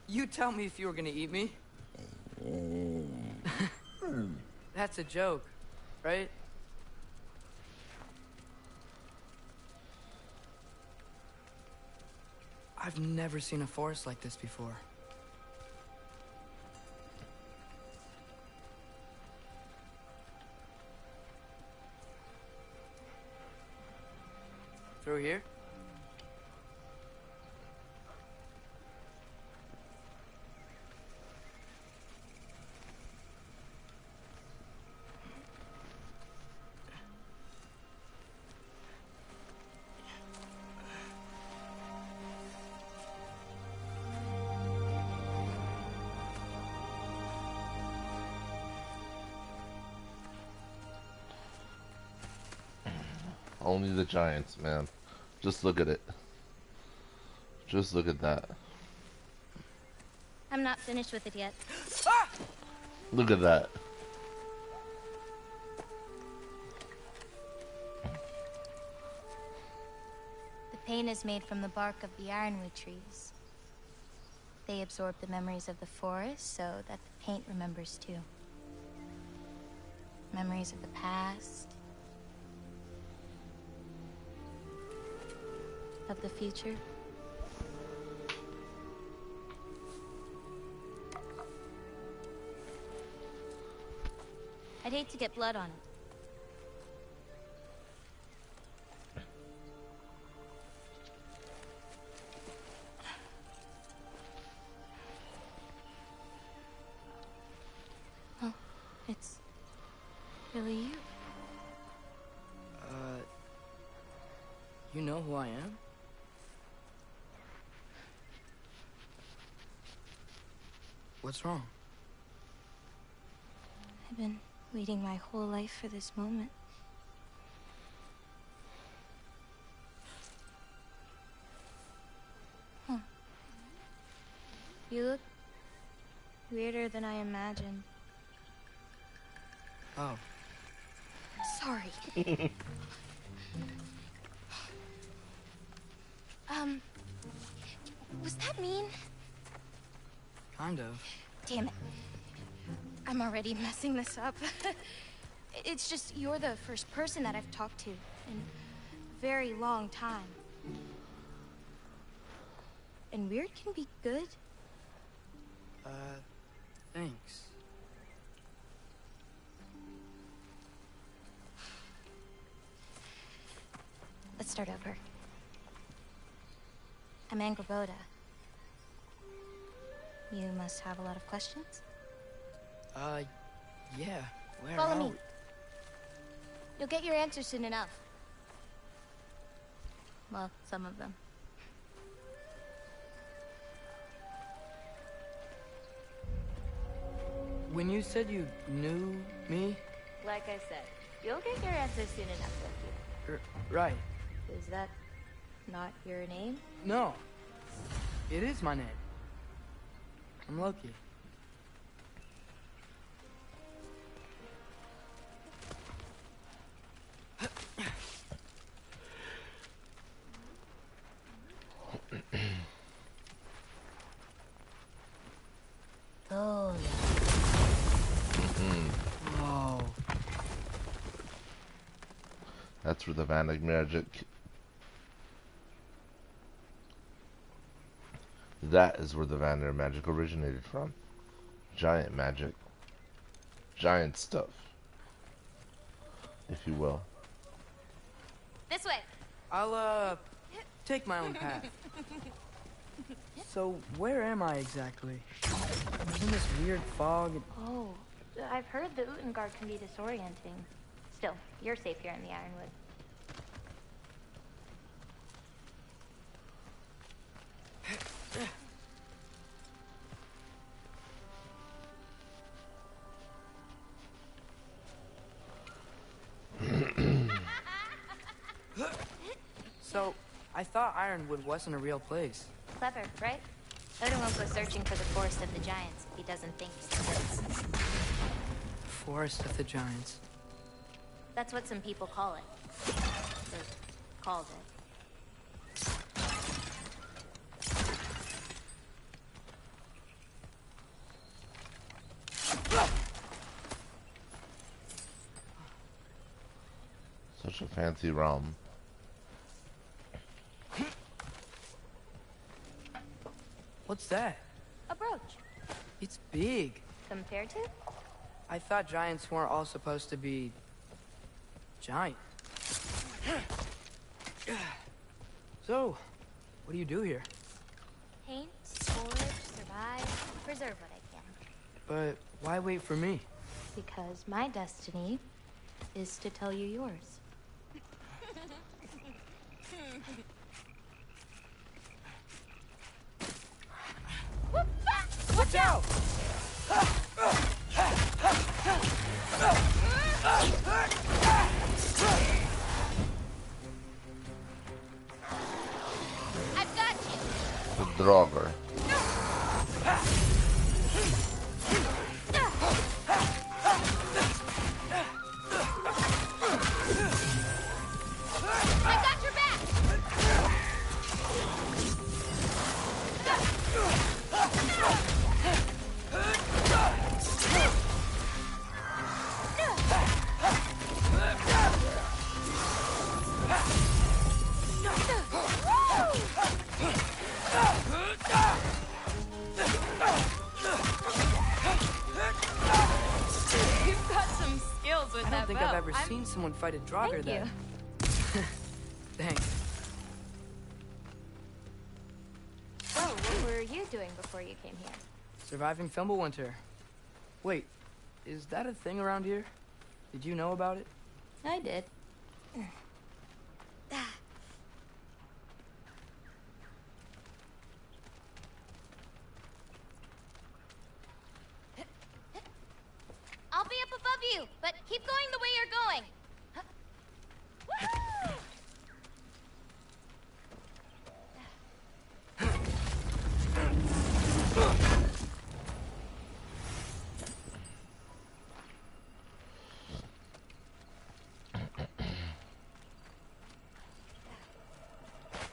You tell me if you were gonna eat me. That's a joke, right? I've never seen a forest like this before. Through here? Only the Giants, man. Just look at it. Just look at that. I'm not finished with it yet. Look at that. The paint is made from the bark of the ironwood trees. They absorb the memories of the forest so that the paint remembers too. Memories of the past, of the future. I'd hate to get blood on it. Oh, it's really you. You know who I am? What's wrong? I've been waiting my whole life for this moment. Huh. You look weirder than I imagined. Oh. Sorry. Was that mean? Kind of. Damn it. I'm already messing this up. It's just you're the first person that I've talked to in a very long time. And weird can be good. Thanks. start over. I'm Angrboda. You must have a lot of questions? Yeah. Where Follow are me. we? You'll get your answers soon enough. Well, some of them. When you said you knew me? Like I said, you'll get your answers soon enough, Loki. Right. Is that not your name? No. It is my name. I'm Loki. Oh, Whoa. That's where the Vannig magic. That is where the Vanir magic originated from. Giant magic. Giant stuff. If you will. this way. I'll, take my own path. So, where am I exactly? I'm in this weird fog. Oh, I've heard the Utengard can be disorienting. Still, you're safe here in the Ironwood. So, I thought Ironwood wasn't a real place. Clever, right? Odin won't go searching for the Forest of the Giants if he doesn't think it exists. Forest of the Giants. That's what some people call it. Or called it. Such a fancy realm. What's that? A brooch. It's big. Compared to? I thought giants weren't all supposed to be... giant. So, what do you do here? Paint, forge, survive, preserve what I can. But why wait for me? Because my destiny is to tell you yours. Watch out! I've got you! The Draugr. I got your back! You've got some skills with I that don't think bow. I've ever seen someone fight a Draugr Thank you. that. Thanks. So, what were you doing before you came here? Surviving Fimbulwinter. Wait, is that a thing around here? Did you know about it? I did. I'll be up above you, but keep going the way you're going.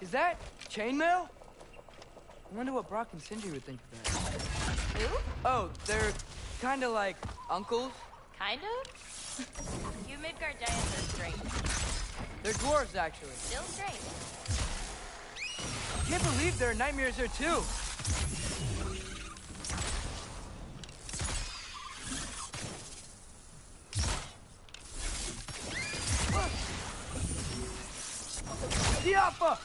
Is that chainmail? I wonder what Brock and Sindri would think of that. Who? Oh, they're kind of like uncles. Kind of? You Midgard giants are strange. They're dwarves, actually. Still strange. Can't believe there are nightmares here too. Alpha!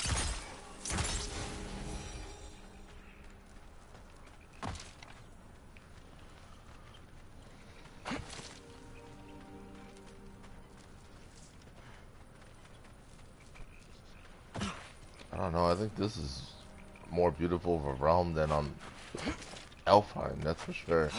I don't know, I think this is more beautiful of a realm than on Elfheim, that's for sure.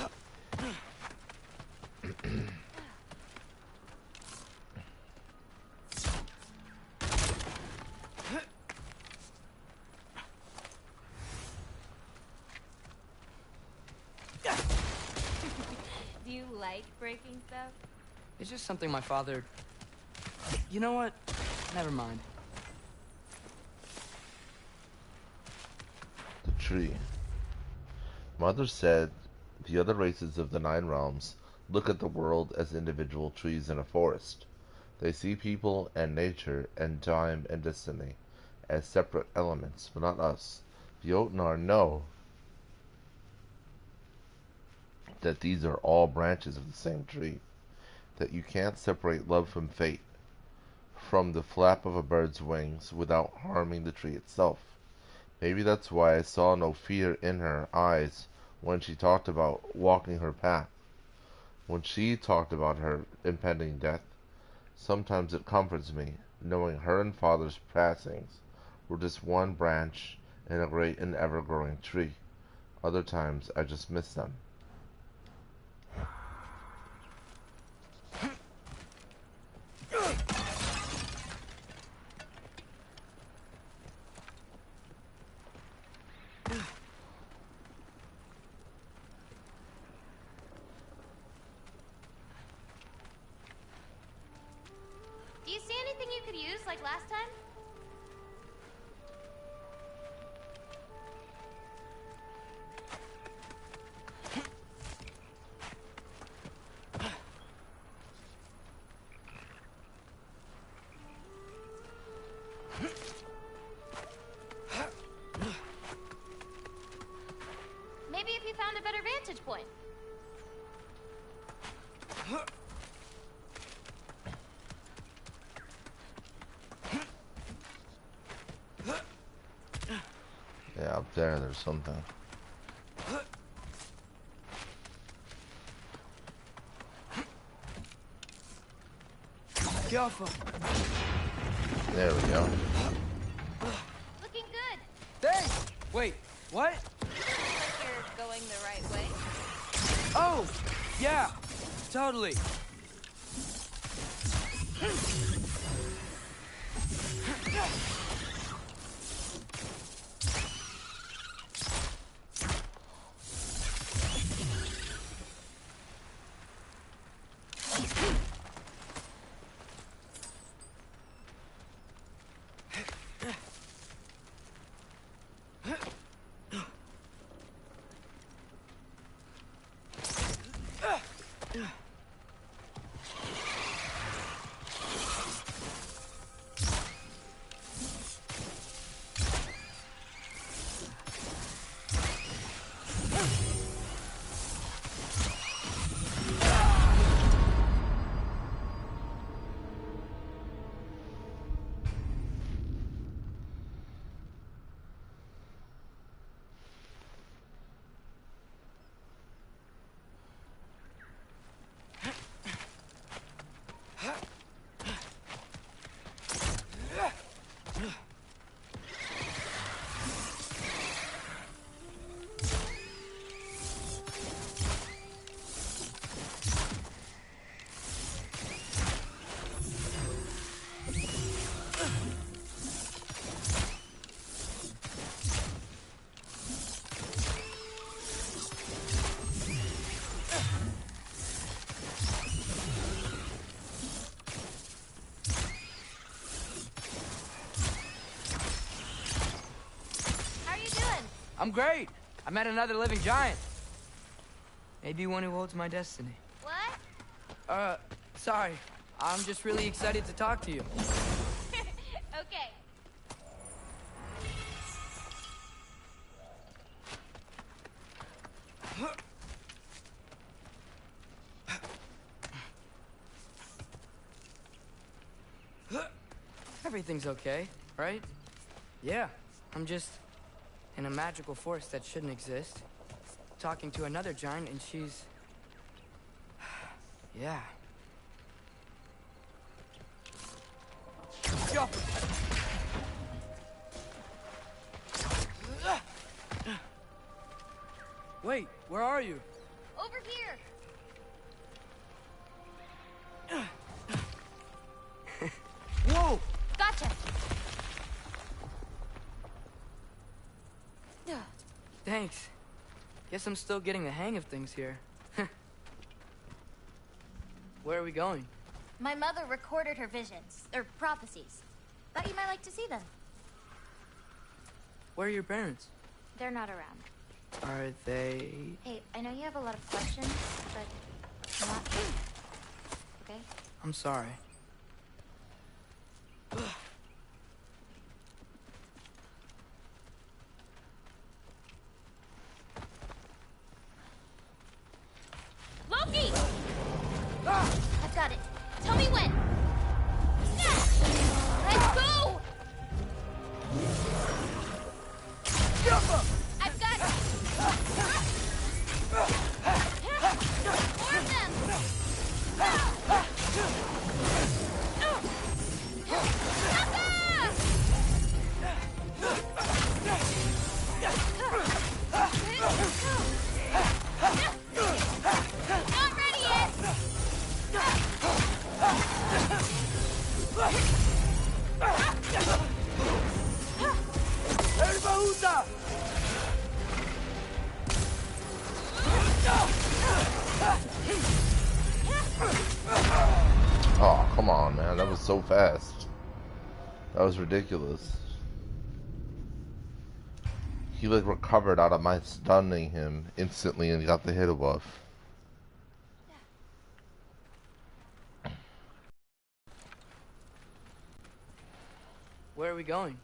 Do you like breaking stuff? It's just something my father... You know what? Never mind. The tree. Mother said the other races of the Nine Realms look at the world as individual trees in a forest. They see people and nature and time and destiny as separate elements, but not us. The Jotnar know that these are all branches of the same tree, that you can't separate love from fate, from the flap of a bird's wings without harming the tree itself. Maybe that's why I saw no fear in her eyes when she talked about walking her path, when she talked about her impending death. Sometimes it comforts me, knowing her and Father's passings were just one branch in a great and ever-growing tree. Other times I just miss them. Do you see anything you could use like last time? Maybe if you found a better vantage point. Yeah, up there's something. Alpha. There we go. Looking good. Thanks! Wait, what? Looks like you're going the right way. Oh! Yeah! Totally! I'm great. I met another living giant. Maybe one who holds my destiny. What? Sorry. I'm just really excited to talk to you. Okay. Everything's okay, right? Yeah, I'm just in a magical force that shouldn't exist. Talking to another giant and she's... yeah. Yo! Wait, where are you? Over here. Whoa! Gotcha. Thanks. Guess I'm still getting the hang of things here. Where are we going? My mother recorded her visions, or prophecies. Thought you might like to see them. Where are your parents? They're not around. Are they... Hey, I know you have a lot of questions, but not... Okay? I'm sorry. Loki! I've got it. Tell me when. Let's go! I've got it. More of them. Not ready yet. Oh, come on, man. That was so fast. That was ridiculous. He like recovered out of my stunning him instantly and got the hit buff. Where are we going?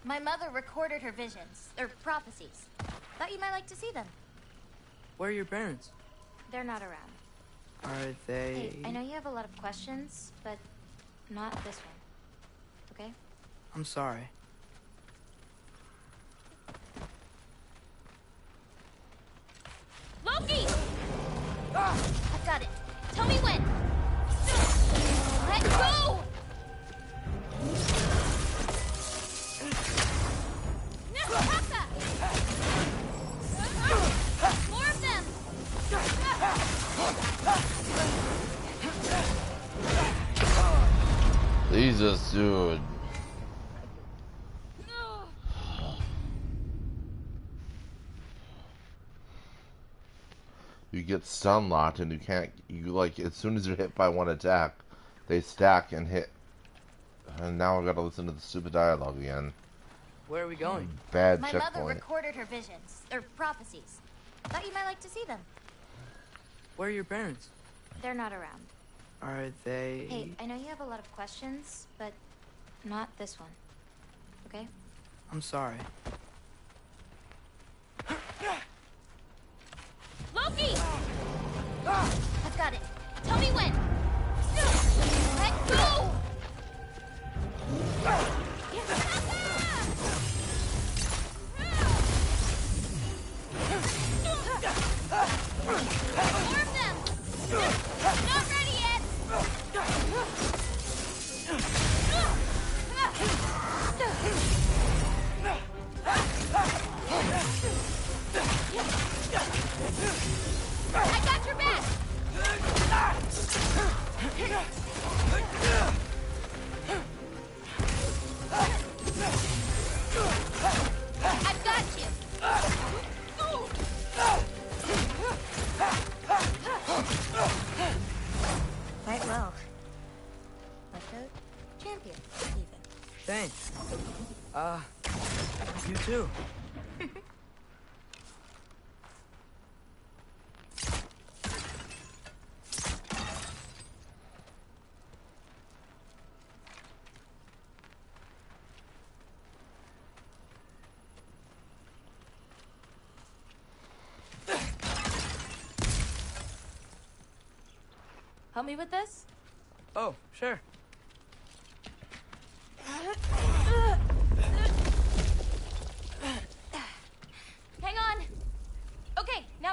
My mother recorded her visions, or prophecies. Thought you might like to see them. Where are your parents? They're not around. Are they... Hey, I know you have a lot of questions, but not this one. Okay? I'm sorry. Loki! I've got it. Tell me when. Let go! More of them! Jesus, dude. You get stun locked and you can't, you like, as soon as you're hit by one attack, they stack and hit. And now I gotta listen to the stupid dialogue again. Where are we going? Bad My checkpoint. mother recorded her visions, or prophecies. Thought you might like to see them. Where are your parents? They're not around. Are they... Hey, I know you have a lot of questions, but not this one. Okay? I'm sorry. Loki! I've got it. Tell me when. Let go! More of them! Not ready yet! I got your back! I've got you! Quite well. Like a champion, even. Thanks. You too. Help me with this? Oh, sure.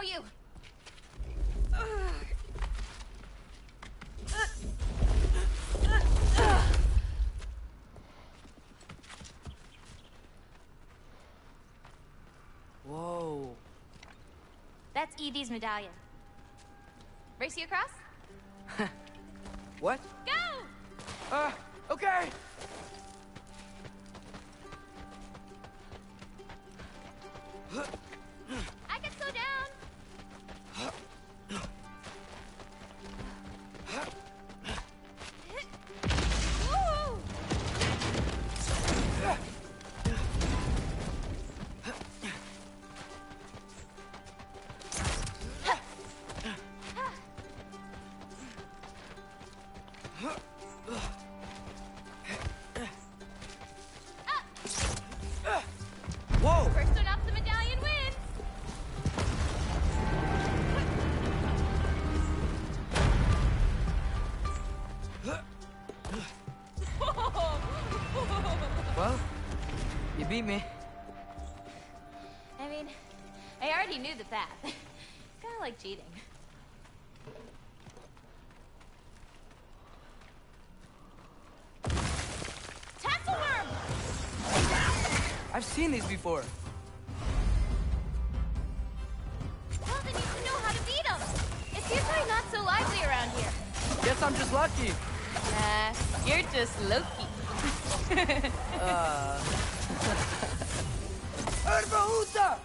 you. Whoa. That's Edie's medallion. Race you across? What? Go! Okay. I can slow down. Woo! Whoa. First one off the medallion wins. Well, you beat me. I mean, I already knew the path. It's kind of like cheating. Tassel worm! I've seen these before. Well, then you should know how to beat them. It's usually not so lively around here. Guess I'm just lucky. You're just Loki. Herbahuta!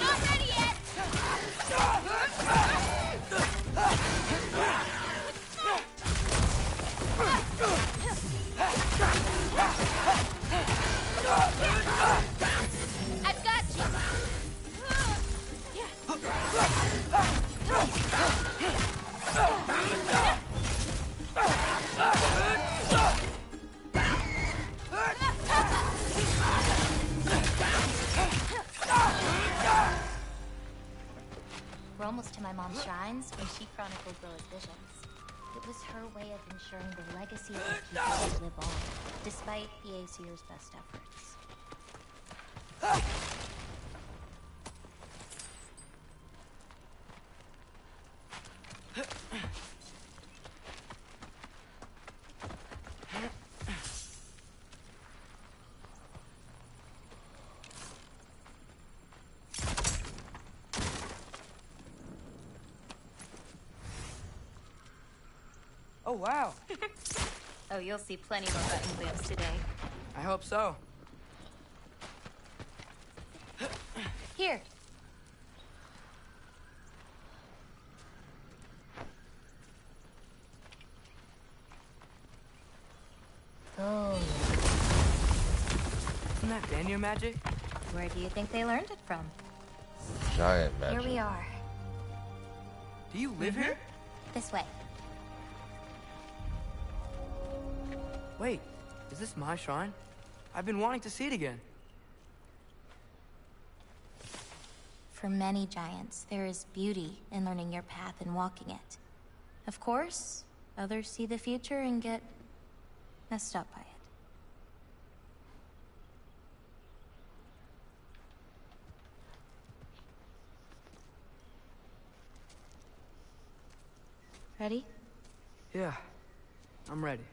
Not ready yet. I've got you. We're almost to my mom's shrines when she chronicled Lilla's visions. It was her way of ensuring the legacy of the people would live on, despite the Aesir's best efforts. Oh, wow. Oh, you'll see plenty more button whips today. I hope so. Here. Oh. Isn't that Daniel magic? Where do you think they learned it from? Giant magic. Here we are. Do you live here? This way. Wait, is this my shrine? I've been wanting to see it again. For many giants, there is beauty in learning your path and walking it. Of course, others see the future and get messed up by it. Ready? Yeah, I'm ready.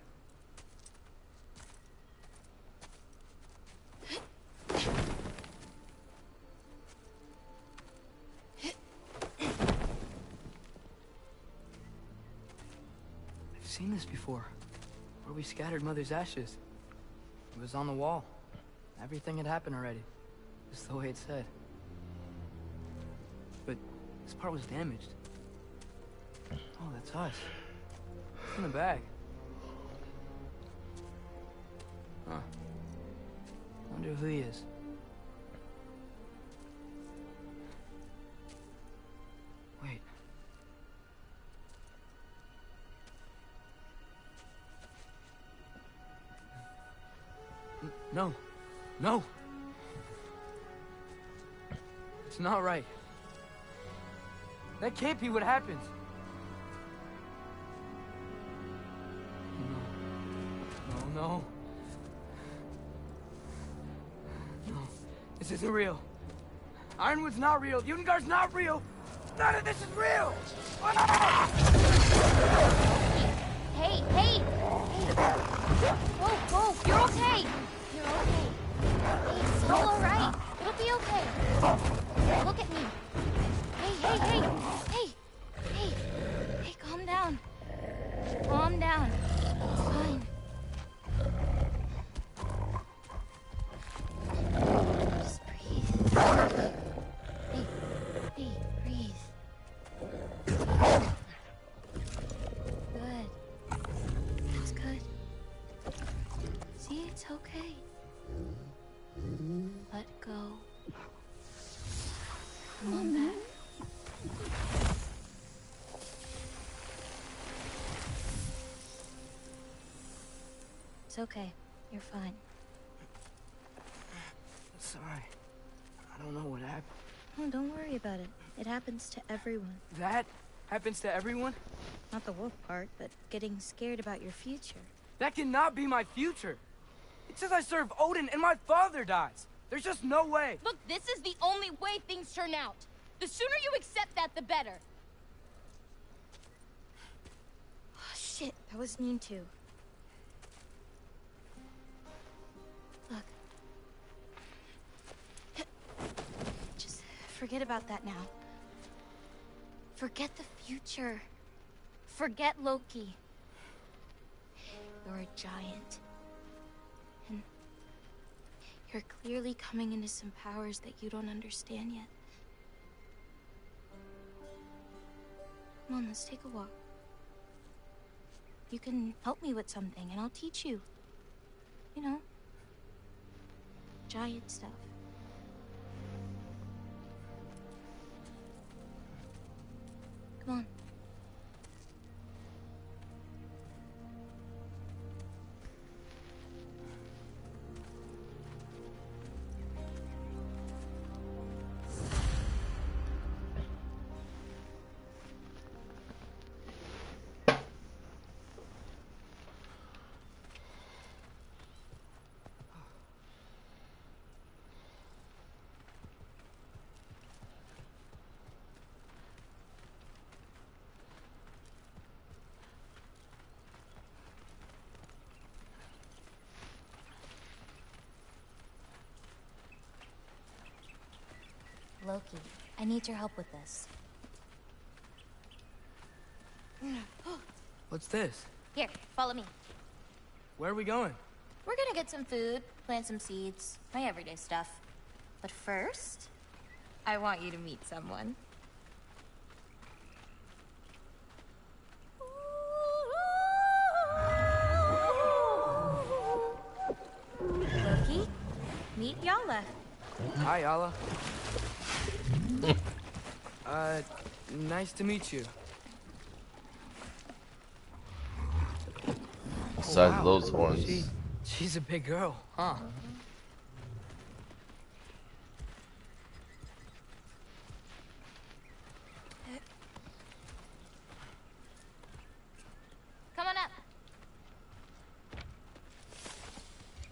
I've seen this before, where we scattered Mother's ashes. It was on the wall. Everything had happened already, just the way it said. But this part was damaged. Oh, that's us. It's in the bag. Huh. Wonder who he is. Wait. No. No! It's not right. That can't be what happens. No. No. No. This isn't real. Ironwood's not real. Ungar's not real. None of this is real. Ah! Hey, hey! Hey! Whoa, you're okay! You're okay. It's all alright. It'll be okay. Look at me. Hey, calm down. Calm down. It's fine. Just breathe. Hey, breathe. Good. That's good. See, it's okay. Let go. Come on back. It's okay. You're fine. Sorry. I don't know what happened. Oh, don't worry about it. It happens to everyone. That happens to everyone? Not the wolf part, but getting scared about your future. That cannot be my future. It says I serve Odin and my father dies. There's just no way. Look, this is the only way things turn out. The sooner you accept that, the better. Oh, shit, that was mean too. Look. Just forget about that now. Forget the future. Forget Loki. You're a giant. And you're clearly coming into some powers that you don't understand yet. Come on, let's take a walk. You can help me with something and I'll teach you. You know, giant stuff. Come on. Loki, I need your help with this. What's this? Here, follow me. Where are we going? We're gonna get some food, plant some seeds, my everyday stuff. But first, I want you to meet someone. Loki, meet Yala. Hi, Yala. Nice to meet you. Besides those horns. She's a big girl, huh? Come on up.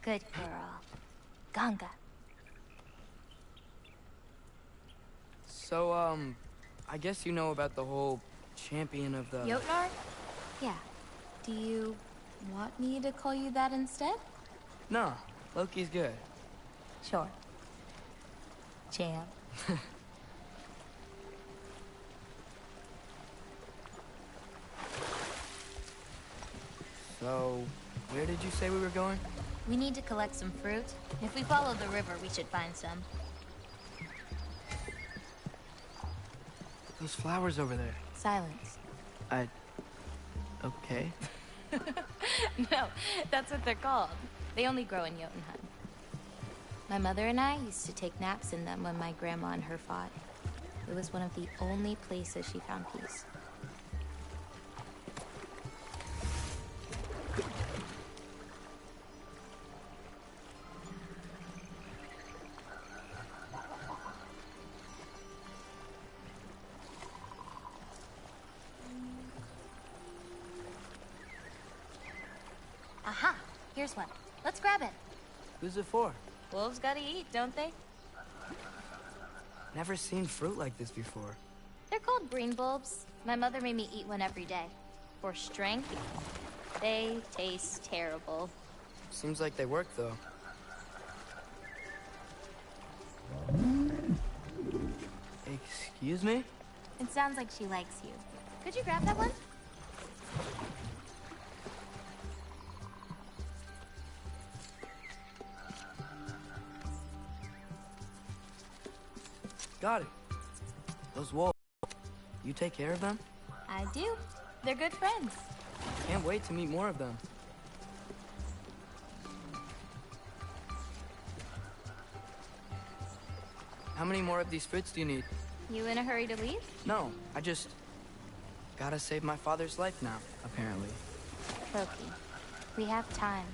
Good girl. Ganga. So, I guess you know about the whole champion of the... Jotnar? Yeah. Do you want me to call you that instead? No, Loki's good. Sure. Champ. So, where did you say we were going? We need to collect some fruit. If we follow the river, we should find some. Those flowers over there. Silence. Okay. No, that's what they're called. They only grow in Jotunheim. My mother and I used to take naps in them when my grandma and her fought. It was one of the only places she found peace. Here's one. Let's grab it. Who's it for? Wolves gotta eat, don't they? Never seen fruit like this before. They're called green bulbs. My mother made me eat one every day. For strength, they taste terrible. Seems like they work, though. Excuse me? It sounds like she likes you. Could you grab that one? Got it. Those wolves, you take care of them? I do. They're good friends. Can't wait to meet more of them. How many more of these fruits do you need? You in a hurry to leave? No, I just gotta save my father's life now, apparently. Loki, we have time.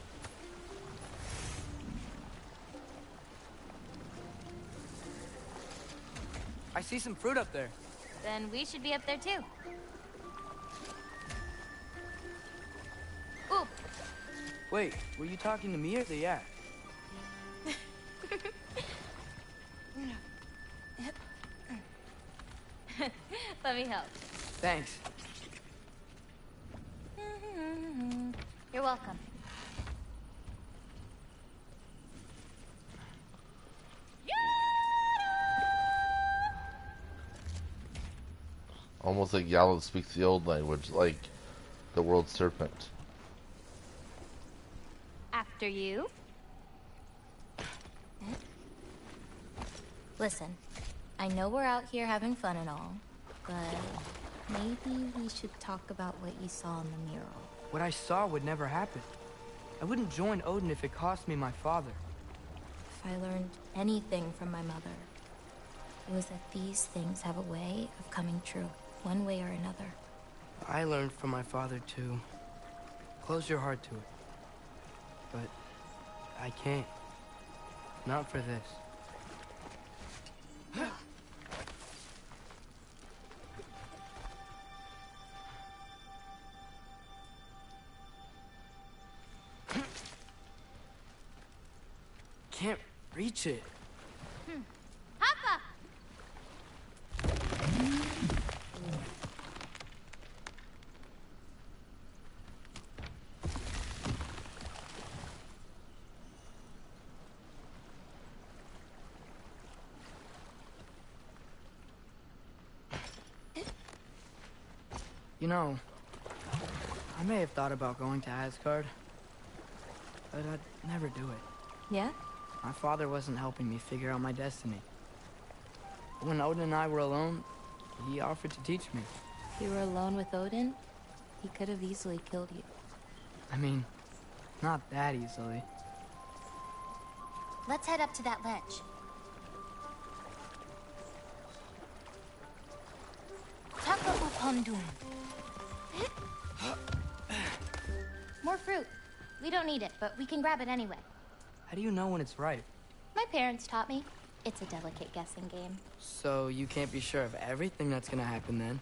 I see some fruit up there. Then we should be up there too. Ooh! Wait, were you talking to me or the yak? Let me help. Thanks. You're welcome. Almost like Yallo speaks the old language, like the world serpent. After you. Listen, I know we're out here having fun and all, but maybe we should talk about what you saw in the mural. What I saw would never happen. I wouldn't join Odin if it cost me my father. If I learned anything from my mother, it was that these things have a way of coming true, one way or another. I learned from my father too. Close your heart to it. But I can't. Not for this. Can't reach it. Hoppa! You know, I may have thought about going to Asgard, but I'd never do it. Yeah? My father wasn't helping me figure out my destiny. When Odin and I were alone, he offered to teach me. If you were alone with Odin, he could have easily killed you. I mean, not that easily. Let's head up to that ledge. Taka upondum. More fruit. We don't need it, but we can grab it anyway. How do you know when it's ripe? My parents taught me. It's a delicate guessing game. So you can't be sure of everything that's gonna happen then?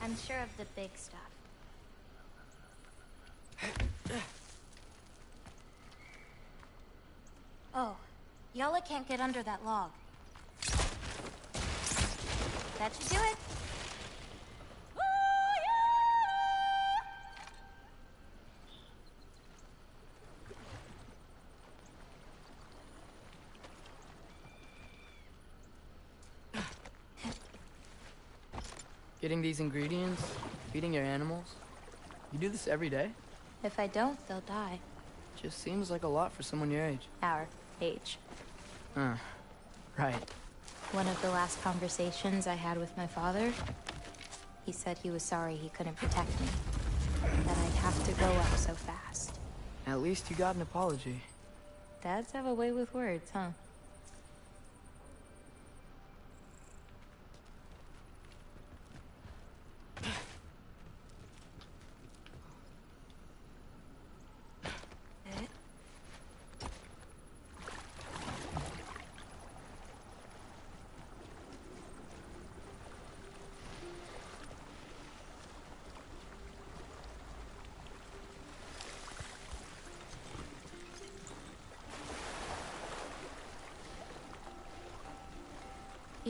I'm sure of the big stuff. Oh, Yala can't get under that log. That should do it. Getting these ingredients, feeding your animals. You do this every day? If I don't, they'll die. Just seems like a lot for someone your age. Our age. Right. One of the last conversations I had with my father, he said he was sorry he couldn't protect me. That I'd have to grow up so fast. At least you got an apology. Dads have a way with words, huh?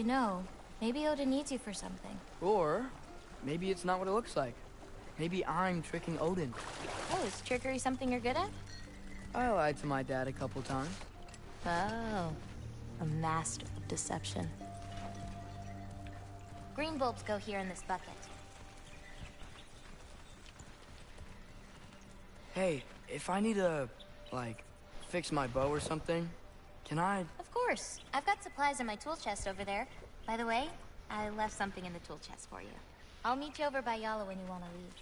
you know, maybe Odin needs you for something. Or maybe it's not what it looks like. Maybe I'm tricking Odin. Oh, is trickery something you're good at? I lied to my dad a couple times. Oh, a master of deception. Green bulbs go here in this bucket. Hey, if I need to, like, fix my bow or something, can I? Of course. I've got supplies in my tool chest over there. By the way, I left something in the tool chest for you. I'll meet you over by Yala when you want to leave.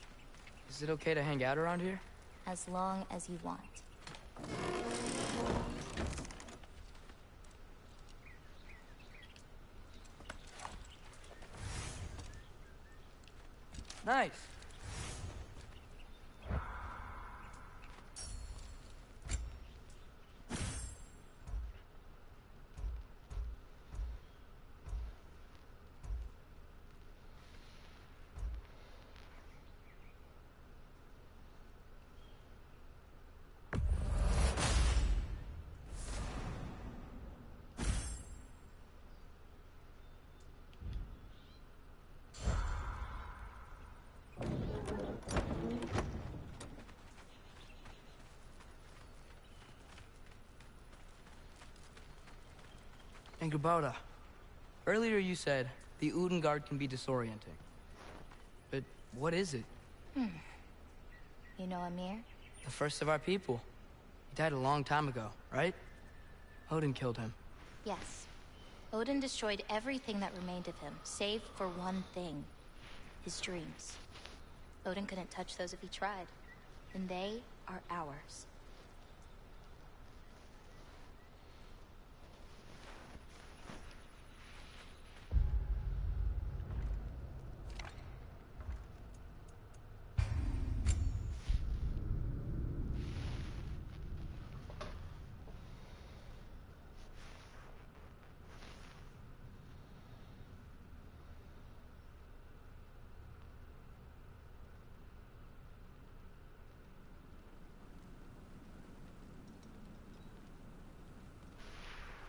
Is it okay to hang out around here? As long as you want. Nice. And Gabota, earlier you said the Udengard can be disorienting. But what is it? You know Amir? The first of our people. He died a long time ago, right? Odin killed him. Yes. Odin destroyed everything that remained of him, save for one thing. His dreams. Odin couldn't touch those if he tried. And they are ours.